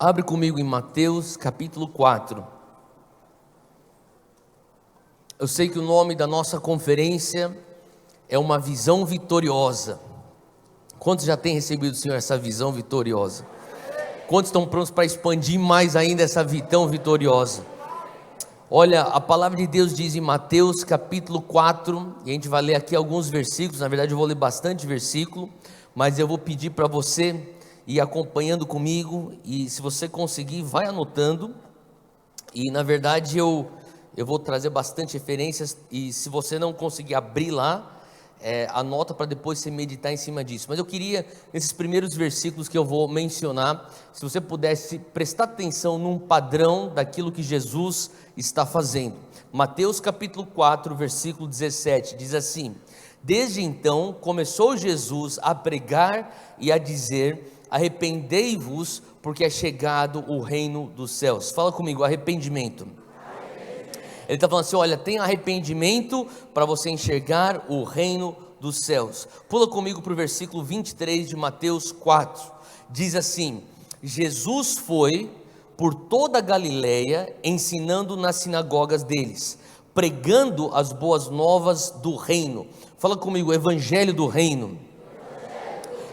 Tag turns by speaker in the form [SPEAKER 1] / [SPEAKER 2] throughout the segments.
[SPEAKER 1] Abre comigo em Mateus capítulo 4. Eu sei que o nome da nossa conferência é uma visão vitoriosa. Quantos já têm recebido, Senhor, essa visão vitoriosa? Quantos estão prontos para expandir mais ainda essa visão vitoriosa? Olha, a palavra de Deus diz em Mateus capítulo 4, e a gente vai ler aqui alguns versículos. Na verdade eu vou ler bastante versículo, mas eu vou pedir para você ir acompanhando comigo, e se você conseguir, vai anotando. E na verdade eu vou trazer bastante referências, e se você não conseguir abrir lá, anota para depois você meditar em cima disso. Mas eu queria, nesses primeiros versículos que eu vou mencionar, se você pudesse prestar atenção num padrão daquilo que Jesus está fazendo. Mateus capítulo 4, versículo 17, diz assim: Desde então começou Jesus a pregar e a dizer: arrependei-vos, porque é chegado o reino dos céus. Fala comigo, arrependimento. Ele está falando assim: olha, tem arrependimento para você enxergar o reino dos céus. Pula comigo para o versículo 23 de Mateus 4. Diz assim: Jesus foi por toda a Galileia, ensinando nas sinagogas deles, pregando as boas novas do reino. Fala comigo, evangelho do reino.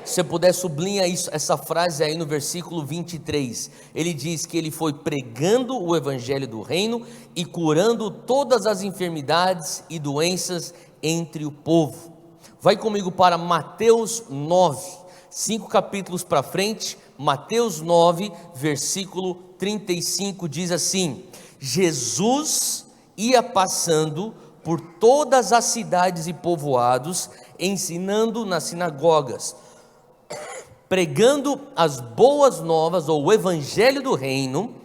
[SPEAKER 1] Se você puder, sublinha isso, essa frase aí no versículo 23, ele diz que ele foi pregando o evangelho do reino e curando todas as enfermidades e doenças entre o povo. Vai comigo para Mateus 9, 5 capítulos para frente. Mateus 9, versículo 35 diz assim: Jesus ia passando por todas as cidades e povoados, ensinando nas sinagogas, pregando as boas novas, ou o evangelho do reino,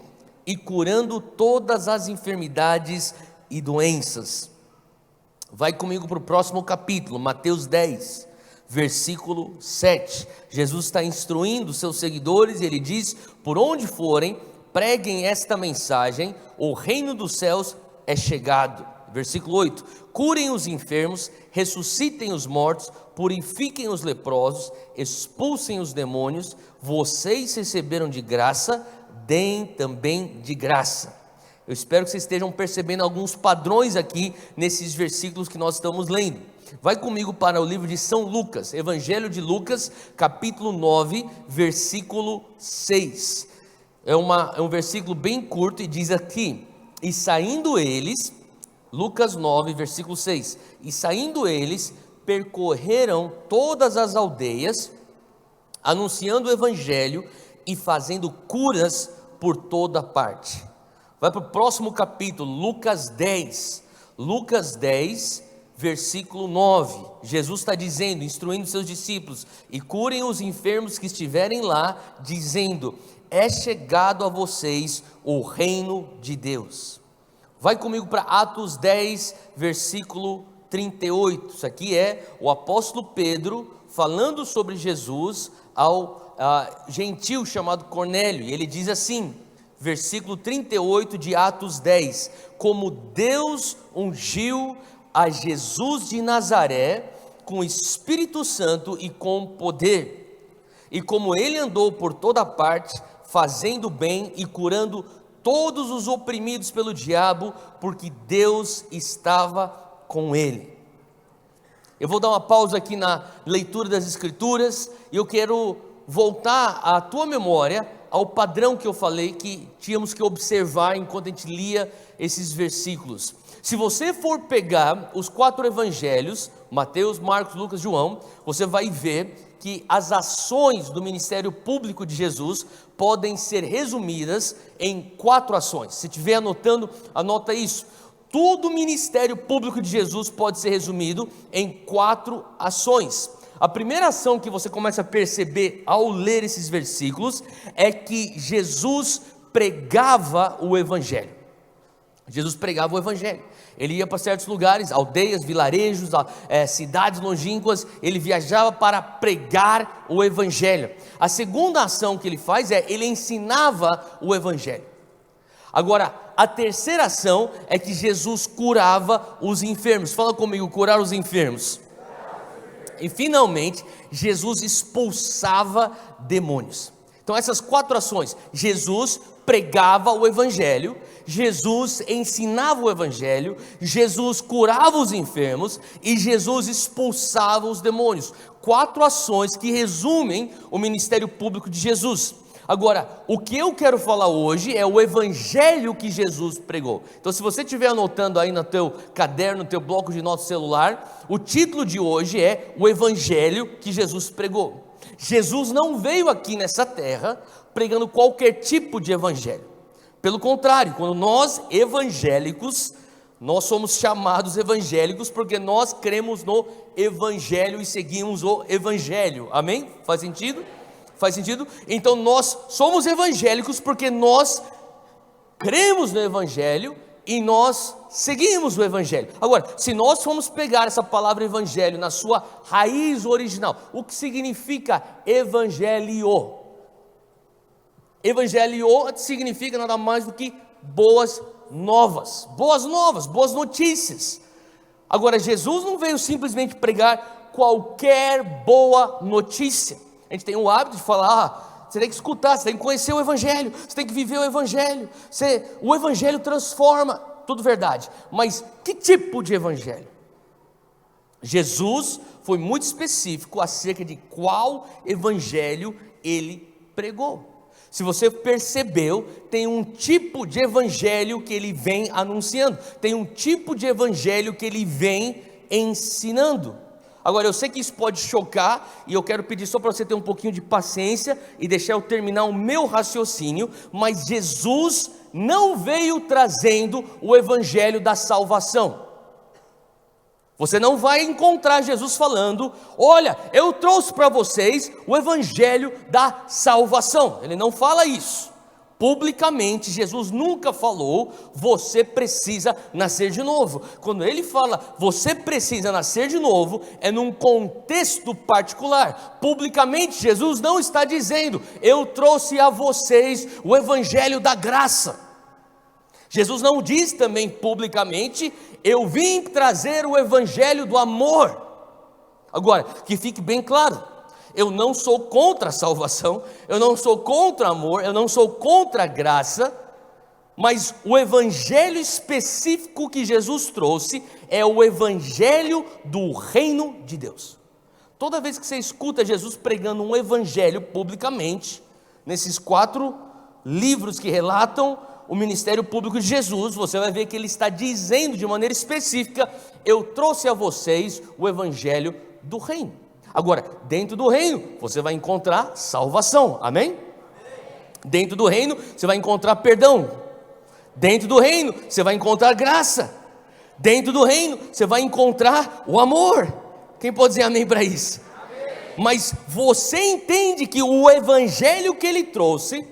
[SPEAKER 1] e curando todas as enfermidades e doenças. Vai comigo para o próximo capítulo, Mateus 10, versículo 7. Jesus está instruindo seus seguidores e ele diz: por onde forem, preguem esta mensagem: o reino dos céus é chegado. Versículo 8: curem os enfermos, ressuscitem os mortos, purifiquem os leprosos, expulsem os demônios. Vocês receberam de graça, deem também de graça. Eu espero que vocês estejam percebendo alguns padrões aqui nesses versículos que nós estamos lendo. Vai comigo para o livro de São Lucas, Evangelho de Lucas, capítulo 9, versículo 6. É um versículo bem curto e diz aqui: e saindo eles, Lucas 9, versículo 6, e saindo eles, percorreram todas as aldeias, anunciando o evangelho e fazendo curas por toda parte. Vai para o próximo capítulo, Lucas 10, versículo 9, Jesus está dizendo, instruindo seus discípulos: e curem os enfermos que estiverem lá, dizendo: é chegado a vocês o reino de Deus. Vai comigo para Atos 10, versículo 38, isso aqui é o apóstolo Pedro falando sobre Jesus ao gentil chamado Cornélio, e ele diz assim, versículo 38 de Atos 10, como Deus ungiu a Jesus de Nazaré com o Espírito Santo e com poder, e como ele andou por toda parte, fazendo bem e curando todos os oprimidos pelo diabo, porque Deus estava com ele. Eu vou dar uma pausa aqui na leitura das escrituras, e eu quero voltar à tua memória ao padrão que eu falei que tínhamos que observar enquanto a gente lia esses versículos. Se você for pegar os 4 evangelhos, Mateus, Marcos, Lucas, João, você vai ver que as ações do ministério público de Jesus podem ser resumidas em 4 ações. Se estiver anotando, anota isso. Todo o ministério público de Jesus pode ser resumido em 4 ações. A primeira ação que você começa a perceber ao ler esses versículos é que Jesus pregava o evangelho. Jesus pregava o evangelho. Ele ia para certos lugares, aldeias, vilarejos, cidades longínquas. Ele viajava para pregar o evangelho. A segunda ação que ele faz é, ele ensinava o evangelho. Agora, a terceira ação é que Jesus curava os enfermos. Fala comigo, curar os enfermos. E finalmente, Jesus expulsava demônios. Então essas 4 ações: Jesus pregava o evangelho, Jesus ensinava o evangelho, Jesus curava os enfermos e Jesus expulsava os demônios. 4 ações que resumem o ministério público de Jesus. Agora, o que eu quero falar hoje é o evangelho que Jesus pregou. Então, se você estiver anotando aí no teu caderno, no teu bloco de notas celular, o título de hoje é o evangelho que Jesus pregou. Jesus não veio aqui nessa terra pregando qualquer tipo de evangelho. Pelo contrário, quando nós evangélicos, nós somos chamados evangélicos porque nós cremos no evangelho e seguimos o evangelho. Amém? Faz sentido? Faz sentido? Então nós somos evangélicos porque nós cremos no evangelho e nós seguimos o evangelho. Agora, se nós formos pegar essa palavra evangelho na sua raiz original, o que significa evangelho? Evangelho significa nada mais do que boas novas, boas notícias. Agora, Jesus não veio simplesmente pregar qualquer boa notícia. A gente tem o hábito de falar, você tem que escutar, você tem que conhecer o evangelho, você tem que viver o evangelho, o evangelho transforma, tudo verdade, mas que tipo de evangelho? Jesus foi muito específico acerca de qual evangelho ele pregou. Se você percebeu, tem um tipo de evangelho que ele vem anunciando, tem um tipo de evangelho que ele vem ensinando. Agora, eu sei que isso pode chocar, e eu quero pedir só para você ter um pouquinho de paciência e deixar eu terminar o meu raciocínio, mas Jesus não veio trazendo o evangelho da salvação. Você não vai encontrar Jesus falando: olha, eu trouxe para vocês o evangelho da salvação. Ele não fala isso. Publicamente, Jesus nunca falou: você precisa nascer de novo. Quando ele fala, você precisa nascer de novo, é num contexto particular. Publicamente, Jesus não está dizendo: eu trouxe a vocês o evangelho da graça. Jesus não diz também publicamente: eu vim trazer o evangelho do amor. Agora, que fique bem claro, eu não sou contra a salvação, eu não sou contra amor, eu não sou contra a graça, mas o evangelho específico que Jesus trouxe é o evangelho do reino de Deus. Toda vez que você escuta Jesus pregando um evangelho publicamente, nesses 4 livros que relatam o ministério público de Jesus, você vai ver que ele está dizendo de maneira específica: eu trouxe a vocês o evangelho do reino. Agora, dentro do reino, você vai encontrar salvação, amém? Dentro do reino, você vai encontrar perdão. Dentro do reino, você vai encontrar graça. Dentro do reino, você vai encontrar o amor. Quem pode dizer amém para isso? Amém. Mas você entende que o evangelho que ele trouxe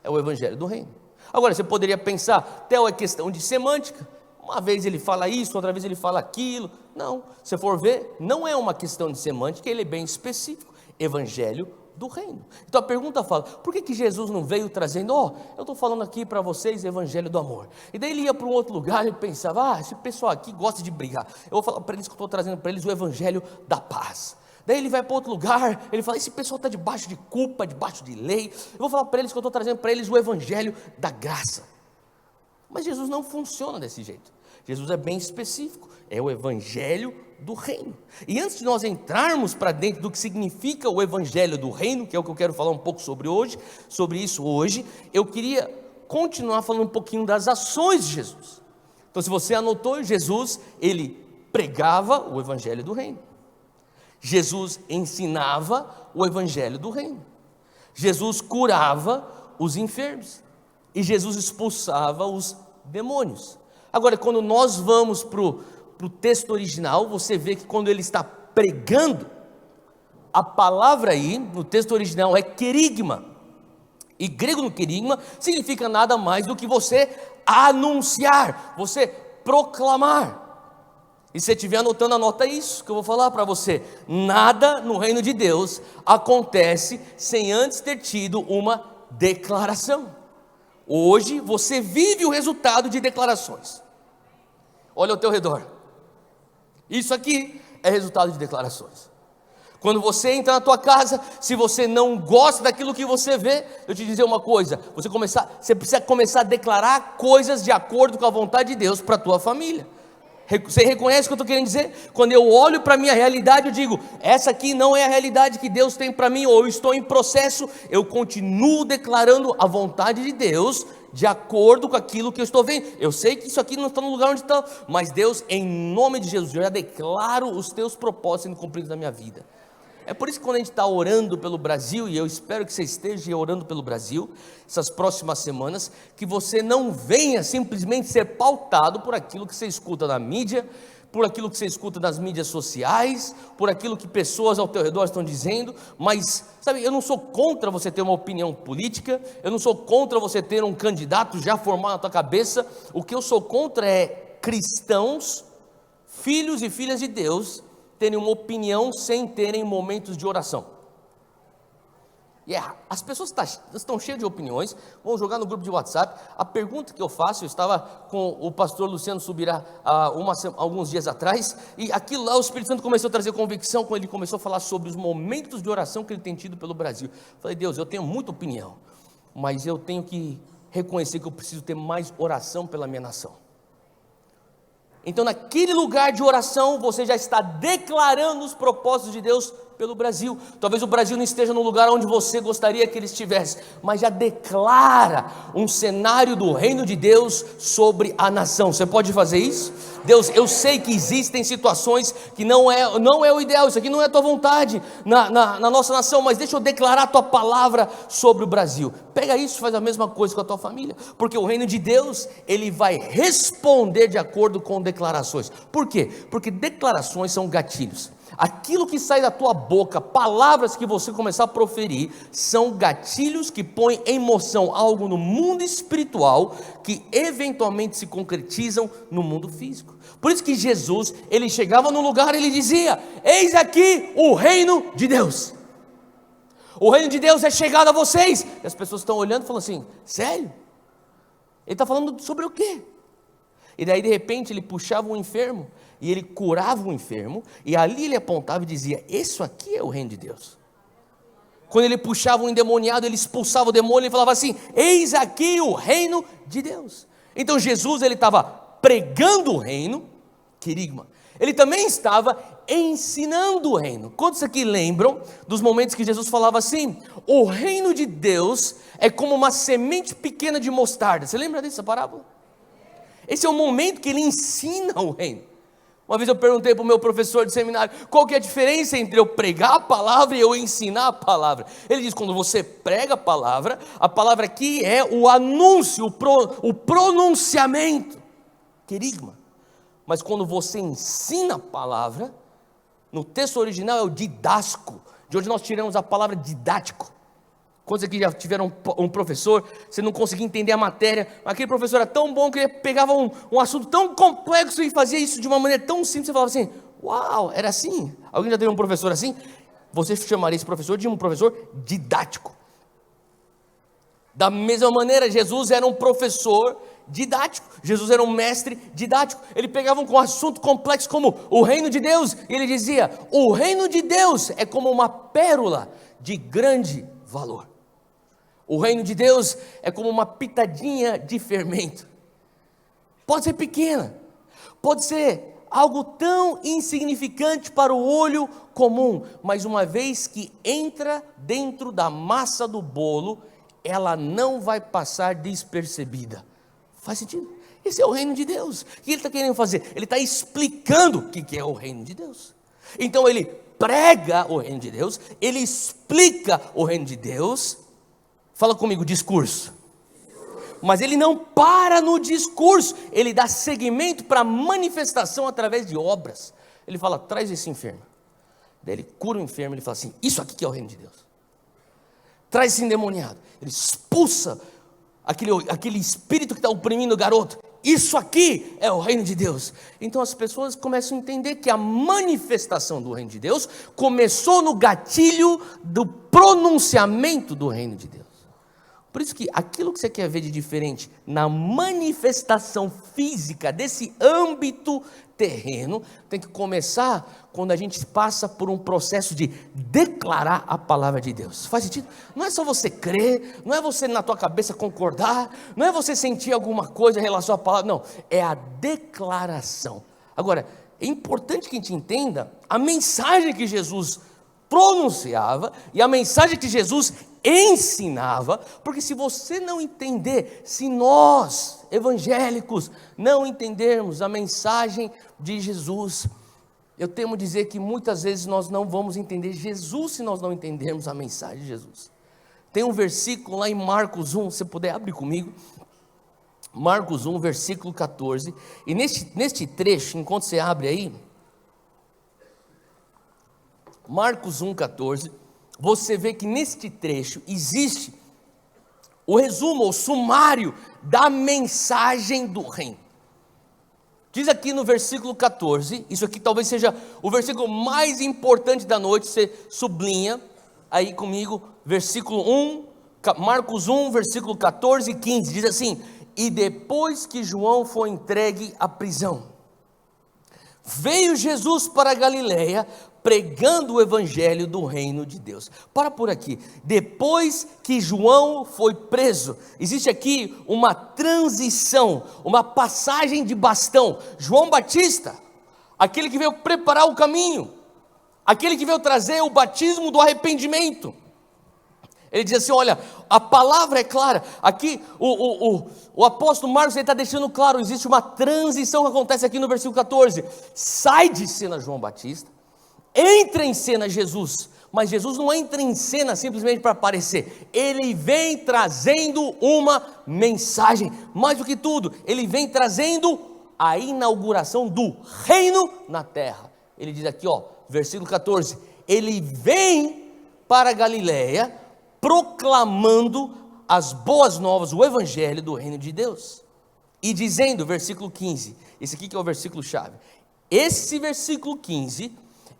[SPEAKER 1] é o evangelho do reino. Agora, você poderia pensar, Theo, é questão de semântica. Uma vez ele fala isso, outra vez ele fala aquilo. Não, se for ver, não é uma questão de semântica, ele é bem específico. Evangelho do reino. Então a pergunta fala: por que Jesus não veio trazendo, eu estou falando aqui para vocês evangelho do amor? E daí ele ia para um outro lugar e pensava: esse pessoal aqui gosta de brigar, eu vou falar para eles que eu estou trazendo para eles o evangelho da paz. Daí ele vai para outro lugar, ele fala: esse pessoal está debaixo de culpa, debaixo de lei, eu vou falar para eles que eu estou trazendo para eles o evangelho da graça. Mas Jesus não funciona desse jeito. Jesus é bem específico, é o evangelho do reino. E antes de nós entrarmos para dentro do que significa o evangelho do reino, que é o que eu quero falar um pouco sobre isso hoje, eu queria continuar falando um pouquinho das ações de Jesus. Então, se você anotou, Jesus, ele pregava o evangelho do reino. Jesus ensinava o evangelho do reino. Jesus curava os enfermos. E Jesus expulsava os demônios. Agora, quando nós vamos para o texto original, você vê que quando ele está pregando, a palavra aí, no texto original, é querigma. E grego no querigma significa nada mais do que você anunciar, você proclamar. E se você estiver anotando, anota isso que eu vou falar para você. Nada no reino de Deus acontece sem antes ter tido uma declaração. Hoje você vive o resultado de declarações. Olha ao teu redor. Isso aqui é resultado de declarações. Quando você entra na tua casa, se você não gosta daquilo que você vê, eu te dizer uma coisa, você precisa começar a declarar coisas de acordo com a vontade de Deus para a tua família. Você reconhece o que eu estou querendo dizer? Quando eu olho para a minha realidade, eu digo, essa aqui não é a realidade que Deus tem para mim, ou eu estou em processo, eu continuo declarando a vontade de Deus, de acordo com aquilo que eu estou vendo. Eu sei que isso aqui não está no lugar onde está, mas Deus, em nome de Jesus, eu já declaro os teus propósitos sendo cumpridos na minha vida. É por isso que quando a gente está orando pelo Brasil, e eu espero que você esteja orando pelo Brasil, essas próximas semanas, que você não venha simplesmente ser pautado por aquilo que você escuta na mídia, por aquilo que você escuta nas mídias sociais, por aquilo que pessoas ao teu redor estão dizendo, mas, sabe, eu não sou contra você ter uma opinião política, eu não sou contra você ter um candidato já formado na tua cabeça, o que eu sou contra é cristãos, filhos e filhas de Deus, terem uma opinião sem terem momentos de oração. As pessoas estão cheias de opiniões, vão jogar no grupo de WhatsApp. A pergunta que eu faço, eu estava com o pastor Luciano Subirá alguns dias atrás, e aquilo lá o Espírito Santo começou a trazer convicção, quando ele começou a falar sobre os momentos de oração que ele tem tido pelo Brasil. Falei, Deus, eu tenho muita opinião, mas eu tenho que reconhecer que eu preciso ter mais oração pela minha nação. Então naquele lugar de oração, você já está declarando os propósitos de Deus pelo Brasil. Talvez o Brasil não esteja no lugar onde você gostaria que ele estivesse, mas já declara um cenário do reino de Deus sobre a nação. Você pode fazer isso? Deus, eu sei que existem situações que não é o ideal, isso aqui não é a tua vontade na nossa nação, mas deixa eu declarar a tua palavra sobre o Brasil. Pega isso e faz a mesma coisa com a tua família, porque o reino de Deus, ele vai responder de acordo com declarações. Por quê? Porque declarações são gatilhos. Aquilo que sai da tua boca, palavras que você começar a proferir, são gatilhos que põem em moção algo no mundo espiritual, que eventualmente se concretizam no mundo físico. Por isso que Jesus, ele chegava no lugar e ele dizia, eis aqui o reino de Deus. O reino de Deus é chegado a vocês. E as pessoas estão olhando e falando assim, sério? Ele está falando sobre o quê? E daí de repente ele puxava um enfermo, e ele curava o enfermo, e ali ele apontava e dizia, isso aqui é o reino de Deus. Quando ele puxava um endemoniado, ele expulsava o demônio, e falava assim, eis aqui o reino de Deus. Então Jesus, ele estava pregando o reino, querigma, ele também estava ensinando o reino. Quantos aqui lembram dos momentos que Jesus falava assim, o reino de Deus é como uma semente pequena de mostarda? Você lembra dessa parábola? Esse é o momento que ele ensina o reino. Uma vez eu perguntei para o meu professor de seminário, qual que é a diferença entre eu pregar a palavra e eu ensinar a palavra? Ele diz, quando você prega a palavra aqui é o anúncio, o pronunciamento, querigma. Mas quando você ensina a palavra, no texto original é o didasco, de onde nós tiramos a palavra didático. Quantos aqui já tiveram um professor, você não conseguia entender a matéria, mas aquele professor era tão bom que ele pegava um assunto tão complexo e fazia isso de uma maneira tão simples, você falava assim, uau, era assim? Alguém já teve um professor assim? Você chamaria esse professor de um professor didático. Da mesma maneira, Jesus era um professor didático, Jesus era um mestre didático, ele pegava um assunto complexo como o reino de Deus, e ele dizia, o reino de Deus é como uma pérola de grande valor. O reino de Deus é como uma pitadinha de fermento. Pode ser pequena, pode ser algo tão insignificante para o olho comum, mas uma vez que entra dentro da massa do bolo, ela não vai passar despercebida. Faz sentido? Esse é o reino de Deus. O que ele está querendo fazer? Ele está explicando o que é o reino de Deus. Então ele prega o reino de Deus, ele explica o reino de Deus. Fala comigo, discurso. Mas ele não para no discurso, ele dá seguimento para a manifestação através de obras. Ele fala, traz esse enfermo. Daí ele cura o enfermo, ele fala assim, isso aqui que é o reino de Deus. Traz esse endemoniado, ele expulsa aquele espírito que está oprimindo o garoto. Isso aqui é o reino de Deus. Então as pessoas começam a entender que a manifestação do reino de Deus começou no gatilho do pronunciamento do reino de Deus. Por isso que aquilo que você quer ver de diferente na manifestação física desse âmbito terreno, tem que começar quando a gente passa por um processo de declarar a palavra de Deus. Faz sentido? Não é só você crer, não é você na tua cabeça concordar, não é você sentir alguma coisa em relação à palavra, não, é a declaração. Agora, é importante que a gente entenda a mensagem que Jesus pronunciava e a mensagem que Jesus ensinava, porque se você não entender, se nós, evangélicos, não entendermos a mensagem de Jesus, eu temo dizer que muitas vezes nós não vamos entender Jesus se nós não entendermos a mensagem de Jesus. Tem um versículo lá em Marcos 1, se puder abrir comigo, Marcos 1, versículo 14, e neste trecho, enquanto você abre aí, Marcos 1,14, você vê que neste trecho existe o resumo, o sumário da mensagem do reino. Diz aqui no versículo 14, isso aqui talvez seja o versículo mais importante da noite, você sublinha aí comigo, versículo 1, Marcos 1, versículo 14 e 15, diz assim: e depois que João foi entregue à prisão, veio Jesus para a Galileia, pregando o evangelho do reino de Deus. Para por aqui, depois que João foi preso, existe aqui uma transição, uma passagem de bastão. João Batista, aquele que veio preparar o caminho, aquele que veio trazer o batismo do arrependimento, ele diz assim: olha, a palavra é clara. Aqui o apóstolo Marcos está deixando claro, existe uma transição que acontece aqui no versículo 14, sai de cena João Batista, entra em cena Jesus, mas Jesus não entra em cena simplesmente para aparecer, ele vem trazendo uma mensagem, mais do que tudo, ele vem trazendo a inauguração do reino na terra. Ele diz aqui, versículo 14, ele vem para a Galileia, proclamando as boas novas, o evangelho do reino de Deus, e dizendo, versículo 15, esse aqui que é o versículo chave, esse versículo 15,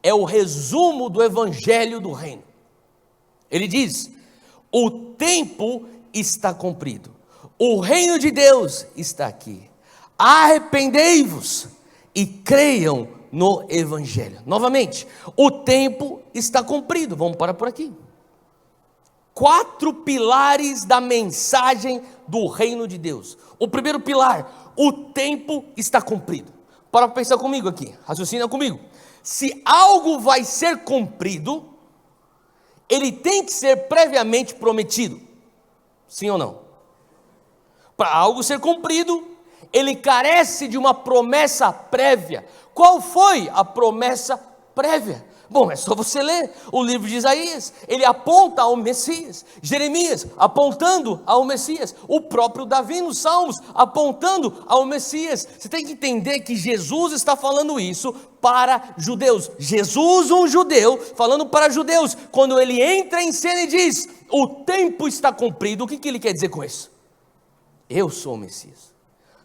[SPEAKER 1] é o resumo do evangelho do reino. Ele diz: o tempo está cumprido, o reino de Deus está aqui, arrependei-vos e creiam no evangelho. Novamente, o tempo está cumprido. Vamos parar por aqui. 4 pilares da mensagem do reino de Deus. O primeiro pilar: o tempo está cumprido. Para pensar comigo aqui, raciocina comigo. Se algo vai ser cumprido, ele tem que ser previamente prometido. Sim ou não? Para algo ser cumprido, ele carece de uma promessa prévia. Qual foi a promessa prévia? Bom, é só você ler o livro de Isaías, ele aponta ao Messias. Jeremias apontando ao Messias, o próprio Davi nos Salmos apontando ao Messias. Você tem que entender que Jesus está falando isso para judeus. Jesus, um judeu, falando para judeus, quando ele entra em cena e diz: o tempo está cumprido, o que ele quer dizer com isso? Eu sou o Messias.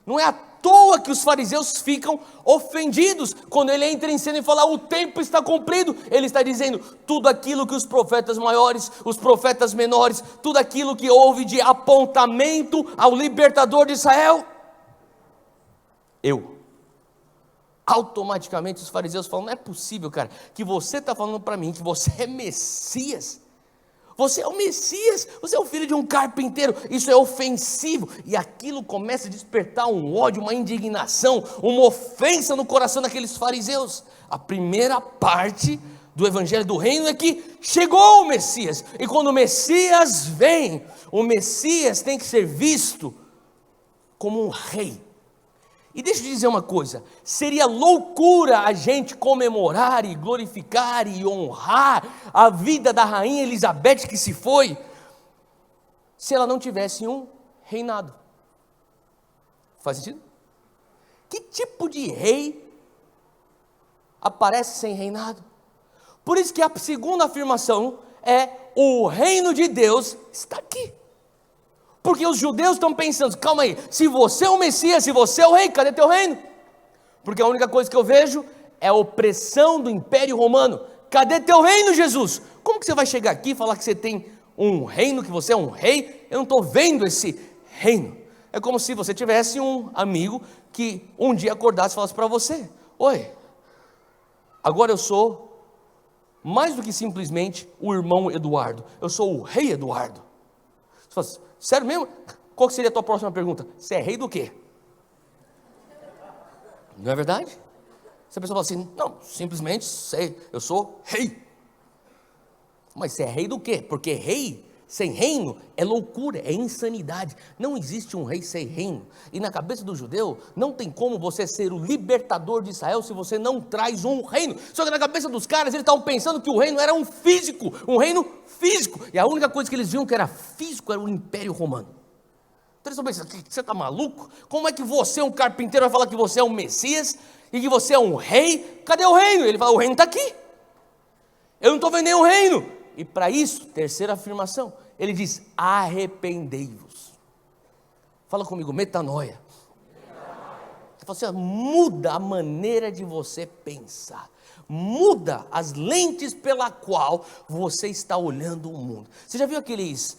[SPEAKER 1] Não é à toa que os fariseus ficam ofendidos quando ele entra em cena e fala: o tempo está cumprido. Ele está dizendo tudo aquilo que os profetas maiores, os profetas menores, tudo aquilo que houve de apontamento ao libertador de Israel. Automaticamente os fariseus falam: não é possível, cara, que você está falando para mim que você é Messias. Você é o Messias, você é o filho de um carpinteiro, isso é ofensivo, e aquilo começa a despertar um ódio, uma indignação, uma ofensa no coração daqueles fariseus. A primeira parte do evangelho do reino é que chegou o Messias, e quando o Messias vem, o Messias tem que ser visto como um rei. E deixa eu dizer uma coisa, seria loucura a gente comemorar e glorificar e honrar a vida da rainha Elizabeth que se foi, se ela não tivesse um reinado. Faz sentido? Que tipo de rei aparece sem reinado? Por isso que a segunda afirmação é: o reino de Deus está aqui. Porque os judeus estão pensando: calma aí, se você é o Messias, se você é o rei, cadê teu reino? Porque a única coisa que eu vejo é a opressão do Império Romano. Cadê teu reino, Jesus? Como que você vai chegar aqui e falar que você tem um reino, que você é um rei, eu não estou vendo esse reino. É como se você tivesse um amigo que um dia acordasse e falasse para você: oi, agora eu sou mais do que simplesmente o irmão Eduardo, eu sou o rei Eduardo. Você fala assim: sério mesmo? Qual seria a tua próxima pergunta? Você é rei do quê? Não é verdade? Se a pessoa fala assim: não, simplesmente sei, eu sou rei. Mas você é rei do quê? Porque rei sem reino é loucura, é insanidade. Não existe um rei sem reino. E na cabeça do judeu, não tem como você ser o libertador de Israel se você não traz um reino. Só que na cabeça dos caras, eles estavam pensando que o reino era um físico, um reino físico. E a única coisa que eles viam que era físico era o Império Romano. Então eles estão pensando: você está maluco? Como é que você, um carpinteiro, vai falar que você é um Messias e que você é um rei? Cadê o reino? Ele fala: o reino está aqui. Eu não estou vendo nenhum reino. E para isso, terceira afirmação, ele diz: arrependei-vos. Fala comigo, metanoia. Ele fala assim: muda a maneira de você pensar. Muda as lentes pela qual você está olhando o mundo. Você já viu aqueles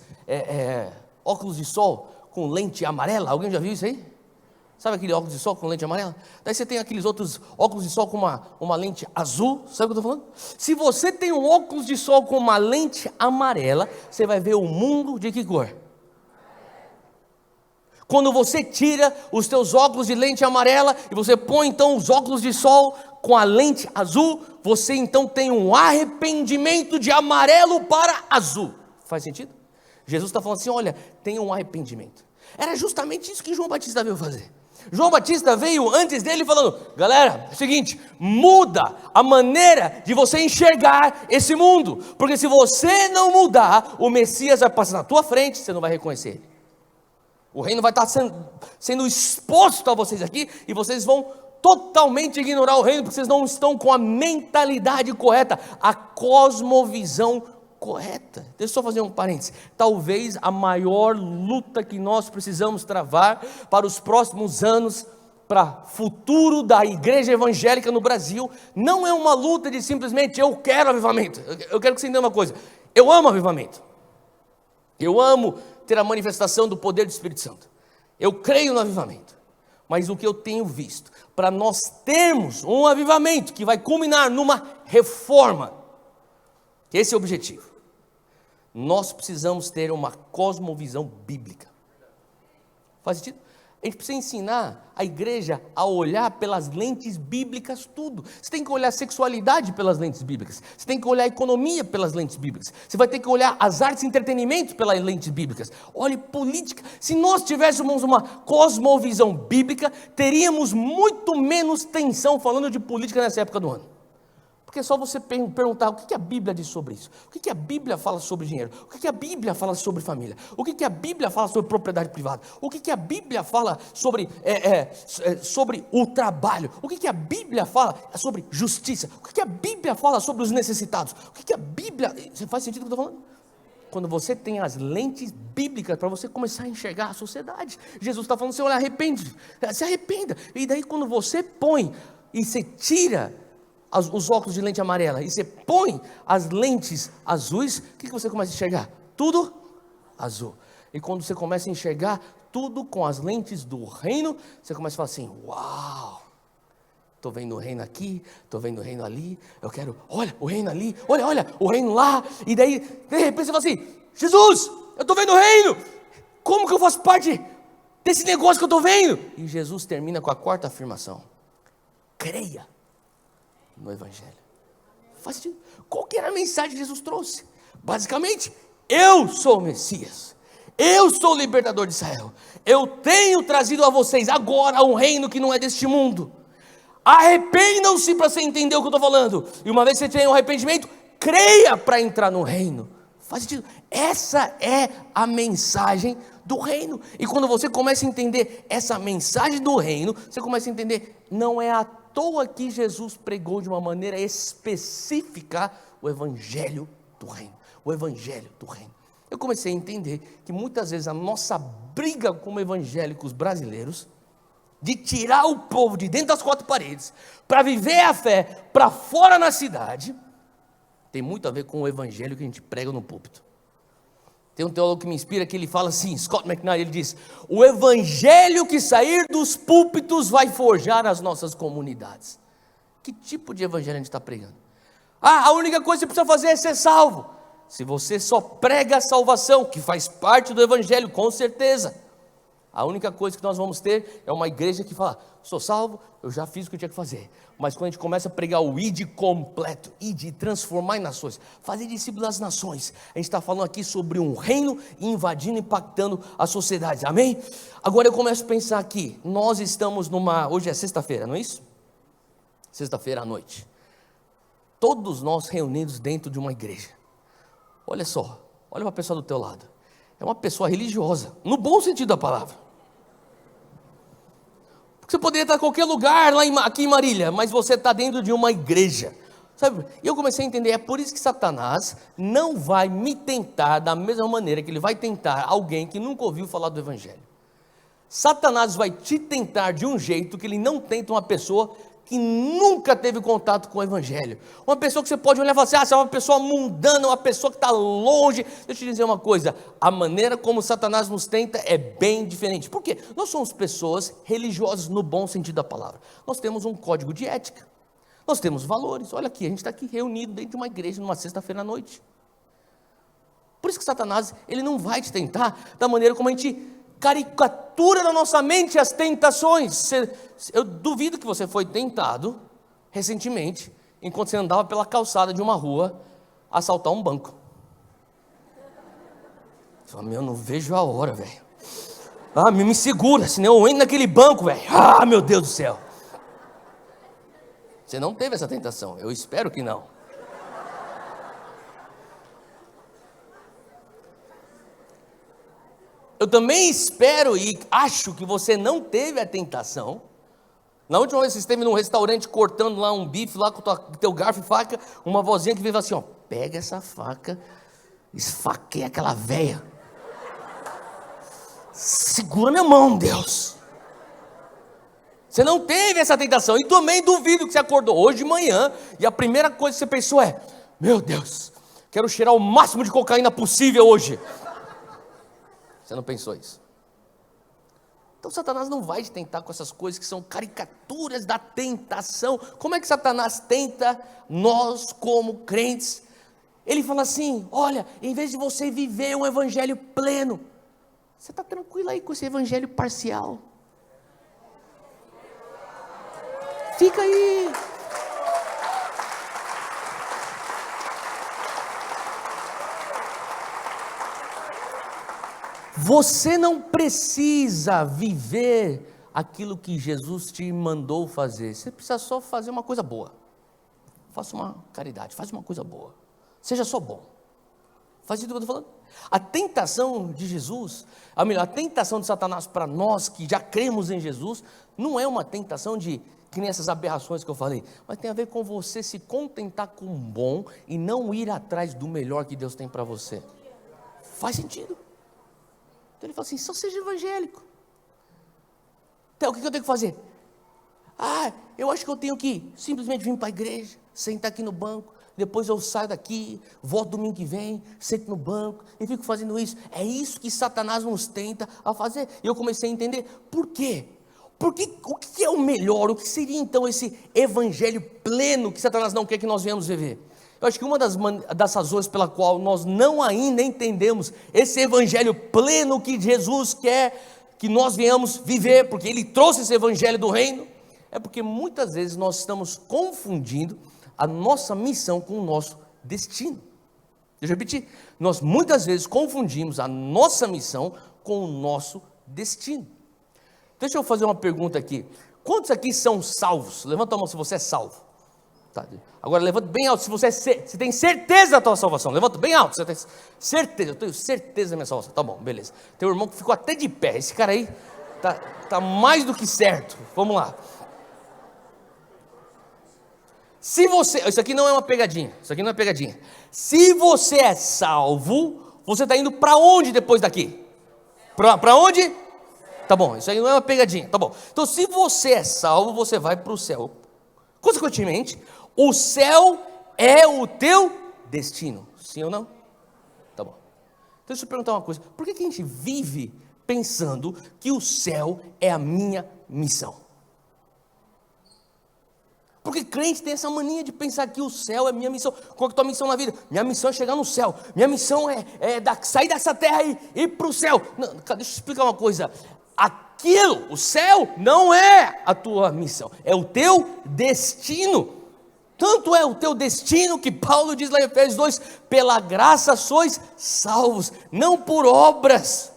[SPEAKER 1] óculos de sol com lente amarela? Alguém já viu isso aí? Sabe aquele óculos de sol com lente amarela? Daí você tem aqueles outros óculos de sol com uma lente azul. Sabe o que eu estou falando? Se você tem um óculos de sol com uma lente amarela, você vai ver o mundo de que cor? Quando você tira os teus óculos de lente amarela e você põe então os óculos de sol com a lente azul, você então tem um arrependimento de amarelo para azul. Faz sentido? Jesus está falando assim: olha, tenha um arrependimento. Era justamente isso que João Batista veio fazer. João Batista veio antes dele falando: galera, é o seguinte, muda a maneira de você enxergar esse mundo, porque se você não mudar, o Messias vai passar na tua frente, você não vai reconhecer ele. O reino vai estar sendo exposto a vocês aqui, e vocês vão totalmente ignorar o reino, porque vocês não estão com a mentalidade correta, a cosmovisão correta. Deixa eu só fazer um parênteses. Talvez a maior luta que nós precisamos travar para os próximos anos, para o futuro da igreja evangélica no Brasil, não é uma luta de simplesmente eu quero avivamento. Eu quero que você entenda uma coisa: eu amo avivamento, eu amo ter a manifestação do poder do Espírito Santo, eu creio no avivamento. Mas o que eu tenho visto, para nós termos um avivamento que vai culminar numa reforma, esse é o objetivo, nós precisamos ter uma cosmovisão bíblica. Faz sentido? A gente precisa ensinar a igreja a olhar pelas lentes bíblicas tudo. Você tem que olhar a sexualidade pelas lentes bíblicas. Você tem que olhar a economia pelas lentes bíblicas. Você vai ter que olhar as artes e entretenimento pelas lentes bíblicas. Olhe política. Se nós tivéssemos uma cosmovisão bíblica, teríamos muito menos tensão falando de política nessa época do ano. Porque é só você perguntar: o que a Bíblia diz sobre isso? O que a Bíblia fala sobre dinheiro? O que a Bíblia fala sobre família? O que a Bíblia fala sobre propriedade privada? O que a Bíblia fala sobre o trabalho? O que a Bíblia fala sobre justiça? O que a Bíblia fala sobre os necessitados? O que a Bíblia... Você faz sentido o que eu estou falando? Quando você tem as lentes bíblicas para você começar a enxergar a sociedade. Jesus está falando assim: olha, se arrependa. E daí quando você põe e você tira os óculos de lente amarela e você põe as lentes azuis, o que você começa a enxergar? Tudo azul. E quando você começa a enxergar tudo com as lentes do reino, você começa a falar assim: uau, estou vendo o reino aqui, estou vendo o reino ali, eu quero, olha o reino ali, olha o reino lá. E daí de repente você fala assim: Jesus, eu estou vendo o reino, como que eu faço parte desse negócio que eu estou vendo? E Jesus termina com a quarta afirmação: creia no Evangelho. Faz sentido? Qual que era a mensagem que Jesus trouxe? Basicamente: eu sou o Messias, eu sou o libertador de Israel, eu tenho trazido a vocês agora um reino que não é deste mundo. Arrependam-se, para você entender o que eu estou falando, e uma vez que você tem um arrependimento, creia para entrar no reino. Faz sentido? Essa é a mensagem do reino. E quando você começa a entender essa mensagem do reino, você começa a entender: não é à toa que Jesus pregou de uma maneira específica o Evangelho do reino. O Evangelho do reino. Eu comecei a entender que muitas vezes a nossa briga como evangélicos brasileiros, de tirar o povo de dentro das quatro paredes, para viver a fé para fora na cidade, tem muito a ver com o Evangelho que a gente prega no púlpito. Tem um teólogo que me inspira, que ele fala assim, Scott McKnight, ele diz: o evangelho que sair dos púlpitos vai forjar as nossas comunidades. Que tipo de evangelho a gente está pregando? A única coisa que você precisa fazer é ser salvo. Se você só prega a salvação, que faz parte do evangelho, com certeza, a única coisa que nós vamos ter é uma igreja que fala: sou salvo, eu já fiz o que eu tinha que fazer. Mas quando a gente começa a pregar o id completo, id, transformar em nações, fazer discípulos das nações, a gente está falando aqui sobre um reino invadindo, impactando a sociedade, amém? Agora eu começo a pensar aqui, nós estamos hoje é sexta-feira, não é isso? Sexta-feira à noite, todos nós reunidos dentro de uma igreja. Olha só, olha para a pessoa do teu lado, é uma pessoa religiosa, no bom sentido da palavra. Porque você poderia estar em qualquer lugar, aqui em Marília, mas você está dentro de uma igreja, sabe? E eu comecei a entender, é por isso que Satanás não vai me tentar da mesma maneira que ele vai tentar alguém que nunca ouviu falar do evangelho. Satanás vai te tentar de um jeito que ele não tenta uma pessoa que nunca teve contato com o evangelho, uma pessoa que você pode olhar e falar assim: você é uma pessoa mundana, uma pessoa que está longe. Deixa eu te dizer uma coisa, a maneira como Satanás nos tenta é bem diferente. Por quê? Nós somos pessoas religiosas no bom sentido da palavra, nós temos um código de ética, nós temos valores. Olha aqui, a gente está aqui reunido dentro de uma igreja numa sexta-feira à noite. Por isso que Satanás, ele não vai te tentar da maneira como a gente caricatura na nossa mente as tentações. Eu duvido que você foi tentado recentemente, enquanto você andava pela calçada de uma rua, a assaltar um banco. Você fala: meu, não vejo a hora, velho. Me segura, senão eu entro naquele banco, velho. Meu Deus do céu. Você não teve essa tentação, eu espero que não. Eu também espero e acho que você não teve a tentação. Na última vez que você esteve num restaurante cortando lá um bife, lá com o teu garfo e faca, uma vozinha que veio assim: pega essa faca, esfaqueia aquela véia. Segura minha mão, Deus. Você não teve essa tentação. E também duvido que você acordou hoje de manhã e a primeira coisa que você pensou é: meu Deus, quero cheirar o máximo de cocaína possível hoje. Você não pensou isso? Então Satanás não vai te tentar com essas coisas que são caricaturas da tentação. Como é que Satanás tenta nós como crentes? Ele fala assim: olha, em vez de você viver um evangelho pleno, você está tranquilo aí com esse evangelho parcial. Fica aí. Você não precisa viver aquilo que Jesus te mandou fazer. Você precisa só fazer uma coisa boa. Faça uma caridade, faz uma coisa boa. Seja só bom. Faz isso que eu estou falando. A tentação de Jesus, a tentação de Satanás para nós que já cremos em Jesus, não é uma tentação que nem essas aberrações que eu falei, mas tem a ver com você se contentar com o bom e não ir atrás do melhor que Deus tem para você. Faz sentido. Então ele fala assim: só seja evangélico. Então o que eu tenho que fazer? Eu acho que eu tenho que simplesmente vir para a igreja, sentar aqui no banco, depois eu saio daqui, volto domingo que vem, sento no banco e fico fazendo isso. É isso que Satanás nos tenta a fazer. E eu comecei a entender por quê. Porque o que é o melhor? O que seria então esse evangelho pleno que Satanás não quer que nós venhamos viver? Eu acho que uma das razões pela qual nós não ainda entendemos esse evangelho pleno que Jesus quer que nós venhamos viver, porque Ele trouxe esse evangelho do reino, é porque muitas vezes nós estamos confundindo a nossa missão com o nosso destino. Deixa eu repetir, nós muitas vezes confundimos a nossa missão com o nosso destino. Deixa eu fazer uma pergunta aqui: quantos aqui são salvos? Levanta a mão se você é salvo. Tá. Agora levanta bem alto se você tem certeza da tua salvação. Levanta bem alto, você tem certeza. Eu tenho certeza da minha salvação. Tá bom, beleza. Tem um irmão que ficou até de pé. Esse cara aí tá mais do que certo. Vamos lá. Isso aqui não é uma pegadinha. Se você é salvo, você está indo para onde depois daqui? Para onde? Tá bom, isso aí não é uma pegadinha. Tá bom. Então se você é salvo, você vai para o céu. Consequentemente, o céu é o teu destino, sim ou não? Tá bom. deixa eu perguntar uma coisa: por que a gente vive pensando que o céu é a minha missão? Porque crente tem essa mania de pensar que o céu é a minha missão. Qual é a tua missão na vida? Minha missão é chegar no céu. Minha missão é sair dessa terra e ir para o céu. Não, deixa eu explicar uma coisa. O céu não é a tua missão, é o teu destino. Tanto é o teu destino que Paulo diz lá em Efésios 2: pela graça sois salvos, não por obras.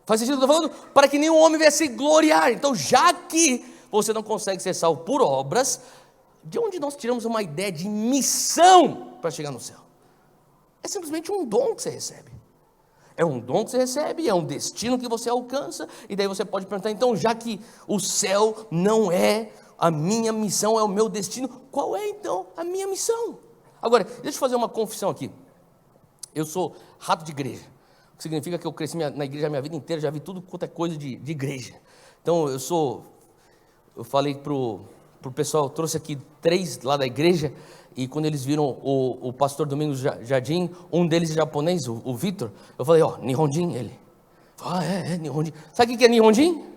[SPEAKER 1] Faz sentido o que eu estou falando? Para que nenhum homem venha se gloriar. Então, já que você não consegue ser salvo por obras, de onde nós tiramos uma ideia de missão para chegar no céu? É simplesmente um dom que você recebe. É um dom que você recebe, é um destino que você alcança, e daí você pode perguntar: então, já que o céu não é a minha missão, é o meu destino, qual é então a minha missão? Agora, deixa eu fazer uma confissão aqui. Eu sou rato de igreja, o que significa que eu cresci na igreja a minha vida inteira, já vi tudo quanto é coisa de igreja. Então, eu falei pro pessoal, eu trouxe aqui 3 lá da igreja, e quando eles viram o pastor Domingos Jardim, um deles é japonês, o Vitor, eu falei: Nihonjin, ele. Nihonjin. Sabe o que é Nihonjin?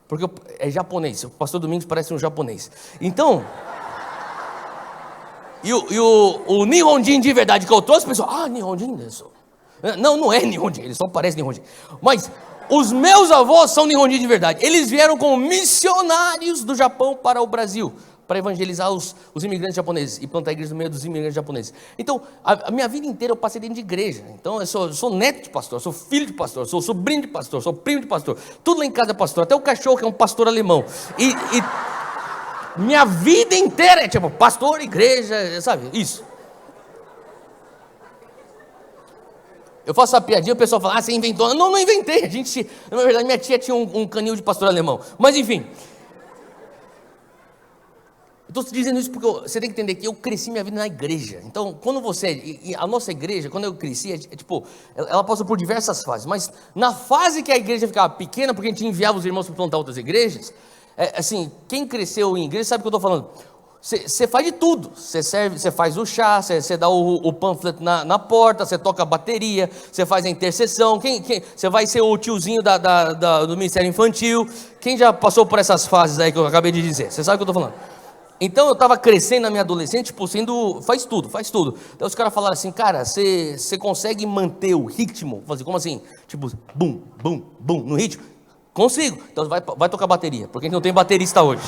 [SPEAKER 1] Porque é japonês, o pastor Domingos parece um japonês. Então, e o Nihonjin de verdade que eu trouxe, o pessoal: Nihonjin, isso. Não é Nihonjin, ele só parece Nihonjin. Mas os meus avós são Nihonjin de verdade. Eles vieram como missionários do Japão para o Brasil, para evangelizar os imigrantes japoneses e plantar igreja no meio dos imigrantes japoneses. Então, a minha vida inteira eu passei dentro de igreja. Então, eu sou neto de pastor, sou filho de pastor, sou sobrinho de pastor, sou primo de pastor. Tudo lá em casa é pastor, até o cachorro que é um pastor alemão. E minha vida inteira é tipo pastor, igreja, sabe? Isso. Eu faço essa piadinha, o pessoal fala: você inventou. Não inventei. Na verdade, minha tia tinha um canil de pastor alemão. Mas enfim. Eu estou dizendo isso porque você tem que entender que eu cresci minha vida na igreja. Então, quando a nossa igreja, quando eu cresci, ela passou por diversas fases. Mas na fase que a igreja ficava pequena, porque a gente enviava os irmãos para plantar outras igrejas, assim, quem cresceu em igreja sabe o que eu estou falando. Você faz de tudo, você serve, você faz o chá, você dá o panfleto na porta, você toca a bateria, você faz a intercessão, você vai ser o tiozinho do Ministério Infantil. Quem já passou por essas fases aí que eu acabei de dizer? Você sabe o que eu estou falando? Então eu estava crescendo na minha adolescência, faz tudo. Então os caras falaram assim: cara, você consegue manter o ritmo? Fazer como assim? Tipo, bum, bum, bum, no ritmo? Consigo. Então vai tocar bateria, porque a gente não tem baterista hoje.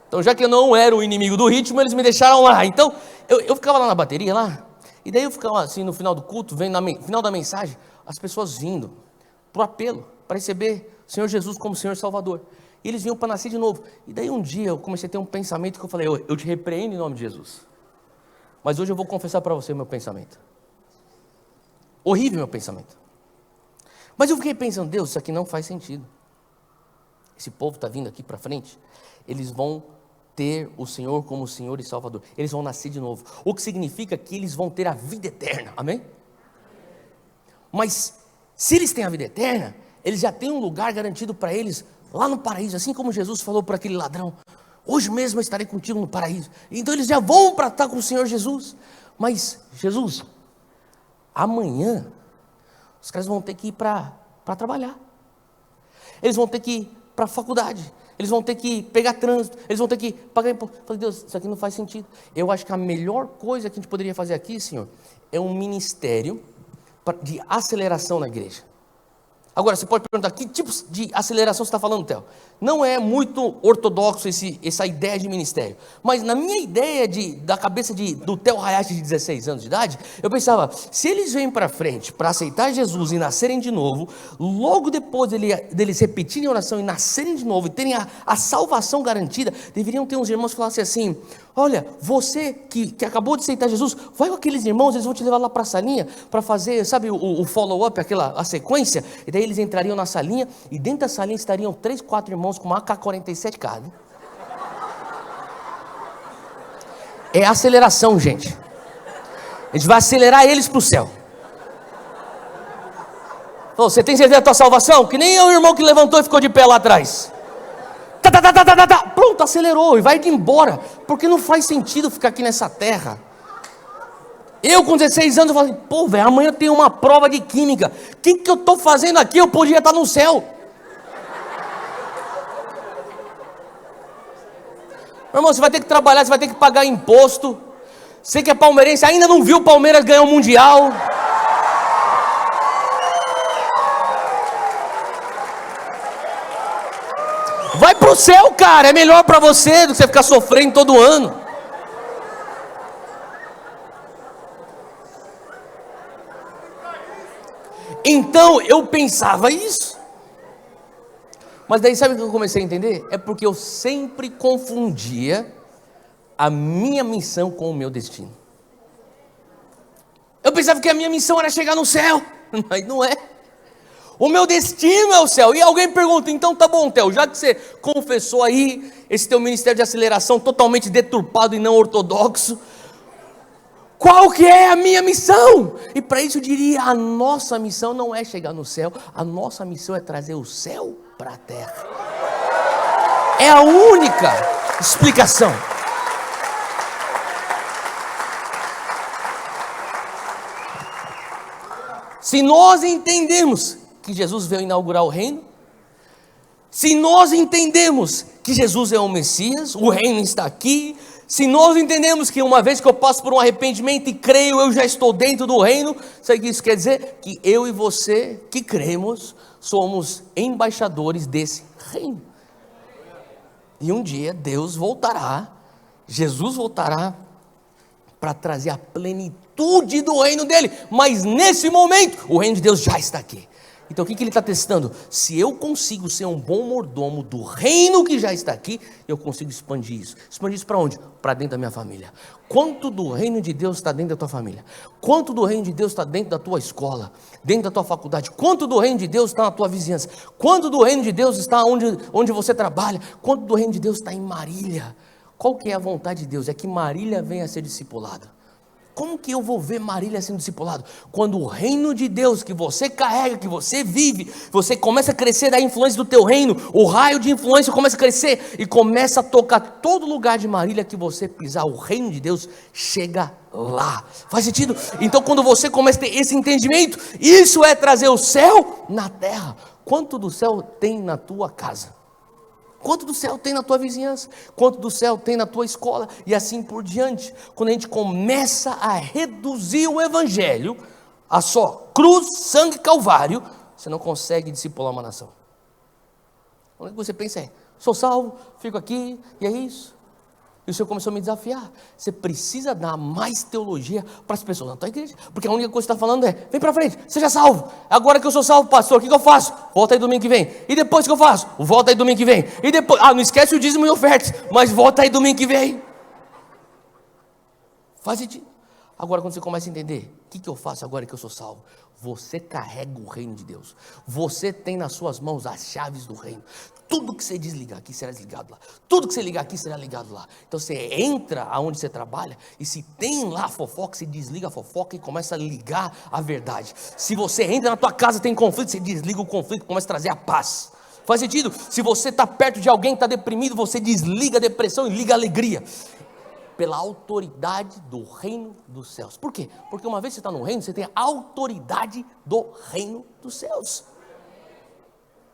[SPEAKER 1] Então, já que eu não era o inimigo do ritmo, eles me deixaram lá. Então, eu ficava lá na bateria, lá, e daí eu ficava assim, no final do culto, vendo no final da mensagem, as pessoas vindo para o apelo, para receber o Senhor Jesus como Senhor Salvador. E eles vinham para nascer de novo. E daí um dia eu comecei a ter um pensamento que eu falei: eu te repreendo em nome de Jesus. Mas hoje eu vou confessar para você o meu pensamento. Horrível meu pensamento. Mas eu fiquei pensando: Deus, isso aqui não faz sentido. Esse povo está vindo aqui para frente, eles vão ter o Senhor como Senhor e Salvador. Eles vão nascer de novo. O que significa que eles vão ter a vida eterna. Amém? Mas se eles têm a vida eterna, eles já têm um lugar garantido para eles lá no paraíso. Assim como Jesus falou para aquele ladrão: hoje mesmo eu estarei contigo no paraíso. Então eles já vão para estar com o Senhor Jesus. Mas Jesus, amanhã os caras vão ter que ir para trabalhar. Eles vão ter que ir para a faculdade. Eles vão ter que pegar trânsito, eles vão ter que pagar imposto. Eu falei: Deus, isso aqui não faz sentido. Eu acho que a melhor coisa que a gente poderia fazer aqui, Senhor, é um ministério de aceleração na igreja. Agora, você pode perguntar: que tipos de aceleração você está falando, Theo? Não é muito ortodoxo essa ideia de ministério. Mas na minha ideia da cabeça do Theo Hayashi de 16 anos de idade, eu pensava: se eles vêm para frente para aceitar Jesus e nascerem de novo, logo depois deles repetirem a oração e nascerem de novo e terem a salvação garantida, deveriam ter uns irmãos que falassem assim: olha, você que acabou de aceitar Jesus, vai com aqueles irmãos, eles vão te levar lá para a salinha para fazer, sabe, o follow-up, a sequência. E daí eles entrariam na salinha e dentro da salinha estariam 3, 4 irmãos com uma AK-47 cada. É aceleração, gente. A gente vai acelerar eles para o céu. Você tem certeza da tua salvação? Que nem o irmão que levantou e ficou de pé lá atrás. Pronto, acelerou e vai embora. Porque não faz sentido ficar aqui nessa terra. Eu com 16 anos, eu falei, pô, velho, amanhã tem uma prova de química. O que eu estou fazendo aqui? Eu podia estar no céu. Meu irmão, você vai ter que trabalhar, você vai ter que pagar imposto. Você que é palmeirense, ainda não viu o Palmeiras ganhar o Mundial. Vai pro céu, cara, é melhor para você do que você ficar sofrendo todo ano. Então eu pensava isso. Mas daí sabe o que eu comecei a entender? É porque eu sempre confundia a minha missão com o meu destino. Eu pensava que a minha missão era chegar no céu, mas não é. O meu destino é o céu. E alguém pergunta, então tá bom, Theo, já que você confessou aí esse teu ministério de aceleração totalmente deturpado e não ortodoxo, qual que é a minha missão? E para isso eu diria, a nossa missão não é chegar no céu, a nossa missão é trazer o céu para a terra. É a única explicação. Se nós entendemos que Jesus veio inaugurar o reino, se nós entendemos que Jesus é o Messias, o reino está aqui, se nós entendemos que uma vez que eu passo por um arrependimento e creio, eu já estou dentro do reino, sabe o que isso quer dizer? Que eu e você que cremos, somos embaixadores desse reino. E um dia Deus voltará, Jesus voltará para trazer a plenitude do reino dele, mas nesse momento o reino de Deus já está aqui. Então o que ele está testando? Se eu consigo ser um bom mordomo do reino que já está aqui, eu consigo expandir isso. Expandir isso para onde? Para dentro da minha família. Quanto do reino de Deus está dentro da tua família? Quanto do reino de Deus está dentro da tua escola? Dentro da tua faculdade? Quanto do reino de Deus está na tua vizinhança? Quanto do reino de Deus está onde você trabalha? Quanto do reino de Deus está em Marília? Qual que é a vontade de Deus? É que Marília venha a ser discipulada. Como que eu vou ver Marília sendo discipulado? Quando o reino de Deus que você carrega, que você vive, você começa a crescer da influência do teu reino, o raio de influência começa a crescer e começa a tocar todo lugar de Marília que você pisar, o reino de Deus chega lá. Faz sentido? Então quando você começa a ter esse entendimento, isso é trazer o céu na terra. Quanto do céu tem na tua casa? Quanto do céu tem na tua vizinhança? Quanto do céu tem na tua escola? E assim por diante. Quando a gente começa a reduzir o evangelho a só cruz, sangue, calvário, você não consegue discipular uma nação. O que você pensa é, sou salvo, fico aqui, e é isso. E o Senhor começou a me desafiar. Você precisa dar mais teologia para as pessoas na tua igreja. Porque a única coisa que você está falando é, vem para frente, seja salvo. Agora que eu sou salvo, pastor, o que eu faço? Volta aí domingo que vem. E depois o que eu faço? Volta aí domingo que vem. E depois, não esquece o dízimo e ofertas, mas volta aí domingo que vem. Faz sentido. Agora quando você começa a entender, o que eu faço agora que eu sou salvo? Você carrega o reino de Deus. Você tem nas suas mãos as chaves do reino. Tudo que você desligar aqui será desligado lá. Tudo que você ligar aqui será ligado lá. Então você entra aonde você trabalha e se tem lá fofoca, você desliga a fofoca e começa a ligar a verdade. Se você entra na tua casa e tem conflito, você desliga o conflito e começa a trazer a paz. Faz sentido? Se você está perto de alguém que está deprimido, você desliga a depressão e liga a alegria. Pela autoridade do reino dos céus. Por quê? Porque uma vez que você está no reino, você tem a autoridade do reino dos céus.